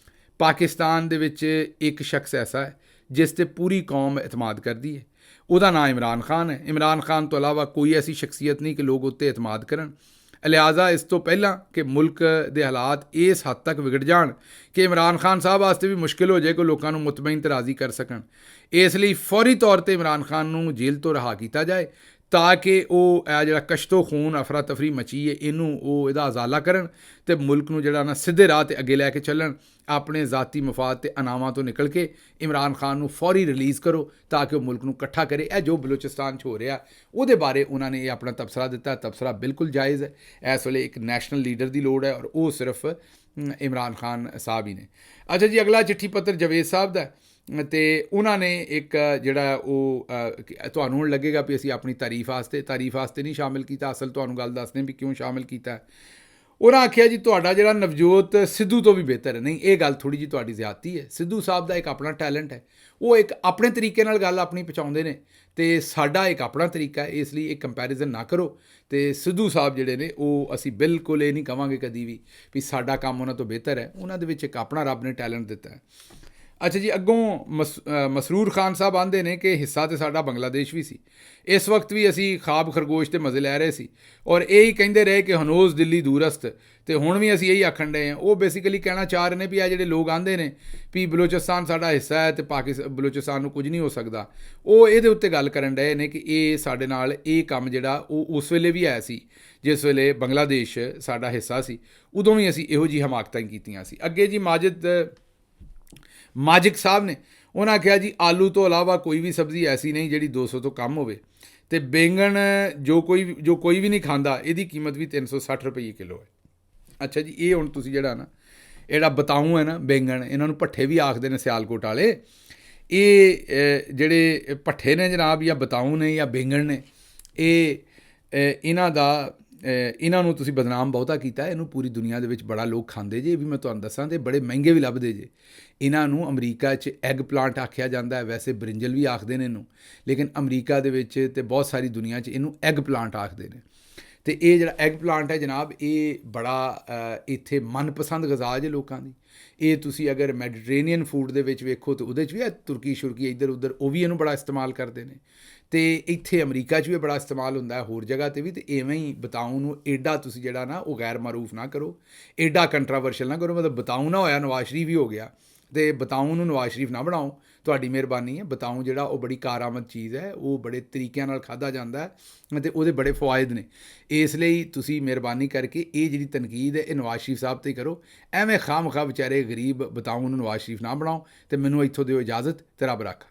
ਪਾਕਿਸਤਾਨ ਦੇ ਵਿੱਚ ਇੱਕ ਸ਼ਖਸ ਐਸਾ ਹੈ ਜਿਸ 'ਤੇ ਪੂਰੀ ਕੌਮ ਇਤਮਾਦ ਕਰਦੀ ਹੈ। ਉਹਦਾ ਨਾਂ ਇਮਰਾਨ ਖਾਨ ਹੈ। ਇਮਰਾਨ ਖਾਨ ਤੋਂ ਇਲਾਵਾ ਕੋਈ ਐਸੀ ਸ਼ਖਸੀਅਤ ਨਹੀਂ ਕਿ ਲੋਕ ਉੱਤੇ ਇਤਮਾਦ ਕਰਨ। ਲਿਹਾਜ਼ਾ ਇਸ ਤੋਂ ਪਹਿਲਾਂ ਕਿ ਮੁਲਕ ਦੇ ਹਾਲਾਤ ਇਸ ਹੱਦ ਤੱਕ ਵਿਗੜ ਜਾਣ ਕਿ ਇਮਰਾਨ ਖਾਨ ਸਾਹਿਬ ਵਾਸਤੇ ਵੀ ਮੁਸ਼ਕਿਲ ਹੋ ਜਾਏ ਕਿ ਲੋਕਾਂ ਨੂੰ ਮੁਤਮਈਨ ਤੇ ਰਾਜ਼ੀ ਕਰ ਸਕਣ, ਇਸ ਲਈ ਫੌਰੀ ਤੌਰ 'ਤੇ ਇਮਰਾਨ ਖਾਨ ਨੂੰ ਜੇਲ੍ਹ ਤੋਂ ਰਿਹਾ ਕੀਤਾ ਜਾਏ ਤਾਂ ਕਿ ਉਹ ਇਹ ਜਿਹੜਾ ਕਸ਼ਤੋ ਖੂਨ ਅਫਰਾ ਤਫਰੀ ਮਚੀ ਹੈ ਇਹਨੂੰ ਉਹ ਇਹਦਾ ਉਜ਼ਾਲਾ ਕਰਨ ਅਤੇ ਮੁਲਕ ਨੂੰ ਜਿਹੜਾ ਨਾ ਸਿੱਧੇ ਰਾਹ 'ਤੇ ਅੱਗੇ ਲੈ ਕੇ ਚੱਲਣ। ਆਪਣੇ ਜ਼ਾਤੀ ਮਫਾਦ ਤੇ ਅਨਾਵਾਂ ਤੋਂ ਨਿਕਲ ਕੇ ਇਮਰਾਨ ਖਾਨ ਨੂੰ ਫੌਰੀ ਰਿਲੀਜ਼ ਕਰੋ ਤਾਂ ਕਿ ਉਹ ਮੁਲਕ ਨੂੰ ਇਕੱਠਾ ਕਰੇ। ਇਹ ਜੋ ਬਲੋਚਿਸਤਾਨ 'ਚ ਹੋ ਰਿਹਾ ਉਹਦੇ ਬਾਰੇ ਉਹਨਾਂ ਨੇ ਇਹ ਆਪਣਾ ਤਬਸਰਾ ਦਿੱਤਾ। ਤਬਸਰਾ ਬਿਲਕੁਲ ਜਾਇਜ਼ ਹੈ। ਇਸ ਵੇਲੇ ਇੱਕ ਨੈਸ਼ਨਲ ਲੀਡਰ ਦੀ ਲੋੜ ਹੈ ਔਰ ਉਹ ਸਿਰਫ ਇਮਰਾਨ ਖਾਨ ਸਾਹਿਬ ਹੀ ਨੇ। ਅੱਛਾ ਜੀ, ਅਗਲਾ ਚਿੱਠੀ ਪੱਤਰ ਜਵੇਦ ਸਾਹਿਬ ਦਾ ਅਤੇ ਉਹਨਾਂ ਨੇ ਇੱਕ ਜਿਹੜਾ ਉਹ ਤੁਹਾਨੂੰ ਹੁਣ ਲੱਗੇਗਾ ਵੀ ਅਸੀਂ ਆਪਣੀ ਤਾਰੀਫ ਵਾਸਤੇ ਨਹੀਂ ਸ਼ਾਮਿਲ ਕੀਤਾ। ਅਸਲ ਤੁਹਾਨੂੰ ਗੱਲ ਦੱਸਦੇ ਵੀ ਕਿਉਂ ਸ਼ਾਮਿਲ ਕੀਤਾ। ਉਹਨਾਂ ਆਖਿਆ ਜੀ ਤੁਹਾਡਾ ਜਿਹੜਾ ਨਵਜੋਤ ਸਿੱਧੂ ਤੋਂ ਵੀ ਬਿਹਤਰ ਹੈ। ਨਹੀਂ, ਇਹ ਗੱਲ ਥੋੜ੍ਹੀ ਜਿਹੀ ਤੁਹਾਡੀ ਜ਼ਿਆਦਤੀ ਹੈ। ਸਿੱਧੂ ਸਾਹਿਬ ਦਾ ਇੱਕ ਆਪਣਾ ਟੈਲੈਂਟ ਹੈ, ਉਹ ਇੱਕ ਆਪਣੇ ਤਰੀਕੇ ਨਾਲ ਗੱਲ ਆਪਣੀ ਪਹੁੰਚਾਉਂਦੇ ਨੇ ਅਤੇ ਸਾਡਾ ਇੱਕ ਆਪਣਾ ਤਰੀਕਾ ਹੈ। ਇਸ ਲਈ ਇਹ ਕੰਪੈਰੀਜ਼ਨ ਨਾ ਕਰੋ। ਅਤੇ ਸਿੱਧੂ ਸਾਹਿਬ ਜਿਹੜੇ ਨੇ ਉਹ ਅਸੀਂ ਬਿਲਕੁਲ ਇਹ ਨਹੀਂ ਕਹਾਂਗੇ ਕਦੀ ਵੀ ਸਾਡਾ ਕੰਮ ਉਹਨਾਂ ਤੋਂ ਬਿਹਤਰ ਹੈ। ਉਹਨਾਂ ਦੇ ਵਿੱਚ ਇੱਕ ਆਪਣਾ ਰੱਬ ਨੇ ਟੈਲੈਂਟ ਦਿੱਤਾ ਹੈ। ਅੱਛਾ ਜੀ, ਅੱਗੋਂ ਮਸਰੂਰ ਖਾਨ ਸਾਹਿਬ ਆਂਦੇ ਨੇ ਕਿ ਹਿੱਸਾ ਤਾਂ ਸਾਡਾ ਬੰਗਲਾਦੇਸ਼ ਵੀ ਸੀ, ਇਸ ਵਕਤ ਵੀ ਅਸੀਂ ਖਾਬ ਖਰਗੋਸ਼ 'ਤੇ ਮਜ਼ੇ ਲੈ ਰਹੇ ਸੀ ਔਰ ਇਹ ਹੀ ਕਹਿੰਦੇ ਰਹੇ ਕਿ ਹਨੋਜ਼ ਦਿੱਲੀ ਦੂਰਸਤ, ਅਤੇ ਹੁਣ ਵੀ ਅਸੀਂ ਇਹੀ ਆਖਣ ਡਏ ਹਾਂ। ਉਹ ਬੇਸਿਕਲੀ ਕਹਿਣਾ ਚਾਹ ਰਹੇ ਨੇ ਵੀ ਇਹ ਜਿਹੜੇ ਲੋਕ ਆਂਦੇ ਨੇ ਵੀ ਬਲੋਚਿਸਤਾਨ ਸਾਡਾ ਹਿੱਸਾ ਹੈ ਅਤੇ ਬਲੋਚਿਸਤਾਨ ਨੂੰ ਕੁਝ ਨਹੀਂ ਹੋ ਸਕਦਾ, ਉਹ ਇਹਦੇ ਉੱਤੇ ਗੱਲ ਕਰਨ ਡਏ ਨੇ ਕਿ ਇਹ ਸਾਡੇ ਨਾਲ ਇਹ ਕੰਮ ਜਿਹੜਾ ਉਹ ਉਸ ਵੇਲੇ ਵੀ ਆਇਆ ਸੀ ਜਿਸ ਵੇਲੇ ਬੰਗਲਾਦੇਸ਼ ਸਾਡਾ ਹਿੱਸਾ ਸੀ, ਉਦੋਂ ਵੀ ਅਸੀਂ ਇਹੋ ਜਿਹੀ ਹਮਾਕਤਾਂ ਕੀਤੀਆਂ ਸੀ। ਅੱਗੇ ਜੀ ਮਾਜਿਕ ਸਾਹਿਬ ਨੇ ਉਹਨਾਂ ਆਖਿਆ ਜੀ ਆਲੂ ਤੋਂ ਇਲਾਵਾ ਕੋਈ ਵੀ ਸਬਜ਼ੀ ਐਸੀ ਨਹੀਂ ਜਿਹੜੀ 200 ਤੋਂ ਕਮ ਹੋਵੇ ਅਤੇ ਬੈਂਗਣ ਜੋ ਕੋਈ ਵੀ ਨਹੀਂ ਖਾਂਦਾ ਇਹਦੀ ਕੀਮਤ ਵੀ 360 ਰੁਪਏ ਕਿਲੋ ਹੈ। ਅੱਛਾ ਜੀ, ਇਹ ਹੁਣ ਤੁਸੀਂ ਜਿਹੜਾ ਬਤਾਊ ਹੈ ਨਾ ਬੈਂਗਣ, ਇਹਨਾਂ ਨੂੰ ਭੱਠੇ ਵੀ ਆਖਦੇ ਨੇ ਸਿਆਲਕੋਟ ਵਾਲੇ। ਇਹ ਜਿਹੜੇ ਭੱਠੇ ਨੇ ਜਨਾਬ ਜਾਂ ਬਤਾਊ ਨੇ ਜਾਂ ਬੈਂਗਣ ਨੇ, ਇਹਨਾਂ ਨੂੰ ਤੁਸੀਂ ਬਦਨਾਮ ਬਹੁਤਾ ਕੀਤਾ। ਇਹਨੂੰ ਪੂਰੀ ਦੁਨੀਆ ਦੇ ਵਿੱਚ ਬੜਾ ਲੋਕ ਖਾਂਦੇ ਜੇ, ਇਹ ਵੀ ਮੈਂ ਤੁਹਾਨੂੰ ਦੱਸਾਂ, ਅਤੇ ਬੜੇ ਮਹਿੰਗੇ ਵੀ ਲੱਭਦੇ ਜੇ। ਇਹਨਾਂ ਨੂੰ ਅਮਰੀਕਾ 'ਚ ਐਗ ਪਲਾਂਟ ਆਖਿਆ ਜਾਂਦਾ ਹੈ, ਵੈਸੇ ਬਰਿੰਜਲ ਵੀ ਆਖਦੇ ਨੇ ਇਹਨੂੰ, ਲੇਕਿਨ ਅਮਰੀਕਾ ਦੇ ਵਿੱਚ ਅਤੇ ਬਹੁਤ ਸਾਰੀ ਦੁਨੀਆ 'ਚ ਇਹਨੂੰ ਐਗ ਪਲਾਂਟ ਆਖਦੇ ਨੇ। ਅਤੇ ਇਹ ਜਿਹੜਾ ਐਗ ਪਲਾਂਟ ਹੈ ਜਨਾਬ, ਇਹ ਬੜਾ ਇੱਥੇ ਮਨਪਸੰਦ ਗਜ਼ਾ ਜੇ ਲੋਕਾਂ ਦੀ। ਇਹ ਤੁਸੀਂ ਅਗਰ ਮੈਡੀਟਰੇਨੀਅਨ ਫੂਡ ਦੇ ਵਿੱਚ ਵੇਖੋ ਤਾਂ ਉਹਦੇ 'ਚ ਵੀ ਤੁਰਕੀ ਸ਼ੁਰਕੀ ਇੱਧਰ ਉੱਧਰ ਉਹ ਵੀ ਇਹਨੂੰ ਬੜਾ ਇਸਤੇਮਾਲ ਕਰਦੇ ਨੇ, ਅਤੇ ਇੱਥੇ ਅਮਰੀਕਾ 'ਚ ਵੀ ਬੜਾ ਇਸਤੇਮਾਲ ਹੁੰਦਾ ਹੈ, ਹੋਰ ਜਗ੍ਹਾ 'ਤੇ ਵੀ। ਅਤੇ ਇਵੇਂ ਹੀ ਬਤਾਊ ਨੂੰ ਐਡਾ ਤੁਸੀਂ ਜਿਹੜਾ ਨਾ ਉਹ ਗੈਰ ਮਾਰੂਫ ਨਾ ਕਰੋ, ਐਡਾ ਕੰਟਰਾਵਰਸ਼ਲ ਨਾ ਕਰੋ। ਮਤਲਬ ਬਤਾਊ ਨਾ ਹੋਇਆ ਨਵਾਜ਼ ਸ਼ਰੀਫ ਹੀ ਹੋ ਗਿਆ, ਅਤੇ ਬਤਾਊ ਨੂੰ ਨਵਾਜ਼ ਸ਼ਰੀਫ ਨਾ ਬਣਾਓ, ਤੁਹਾਡੀ ਮਿਹਰਬਾਨੀ ਹੈ। ਬਤਾਊ ਜਿਹੜਾ ਉਹ ਬੜੀ ਕਾਰਾਮਦ ਚੀਜ਼ ਹੈ, ਉਹ ਬੜੇ ਤਰੀਕਿਆਂ ਨਾਲ ਖਾਧਾ ਜਾਂਦਾ ਹੈ ਅਤੇ ਉਹਦੇ ਬੜੇ ਫਵਾਇਦ ਨੇ। ਇਸ ਲਈ ਤੁਸੀਂ ਮਿਹਰਬਾਨੀ ਕਰਕੇ ਇਹ ਜਿਹੜੀ ਤਨਕੀਦ ਹੈ ਇਹ ਨਵਾਜ਼ ਸ਼ਰੀਫ ਸਾਹਿਬ 'ਤੇ ਕਰੋ। ਐਵੇਂ ਖਾਮ ਖਾ ਵਿਚਾਰੇ ਗਰੀਬ ਬਤਾਊ ਨੂੰ ਨਵਾਜ਼ ਸ਼ਰੀਫ ਨਾ ਬਣਾਓ। ਅਤੇ ਮੈਨੂੰ ਇੱਥੋਂ ਦਿਓ ਇਜਾਜ਼ਤ, ਤੇ ਰੱਬ ਰੱਖਾ।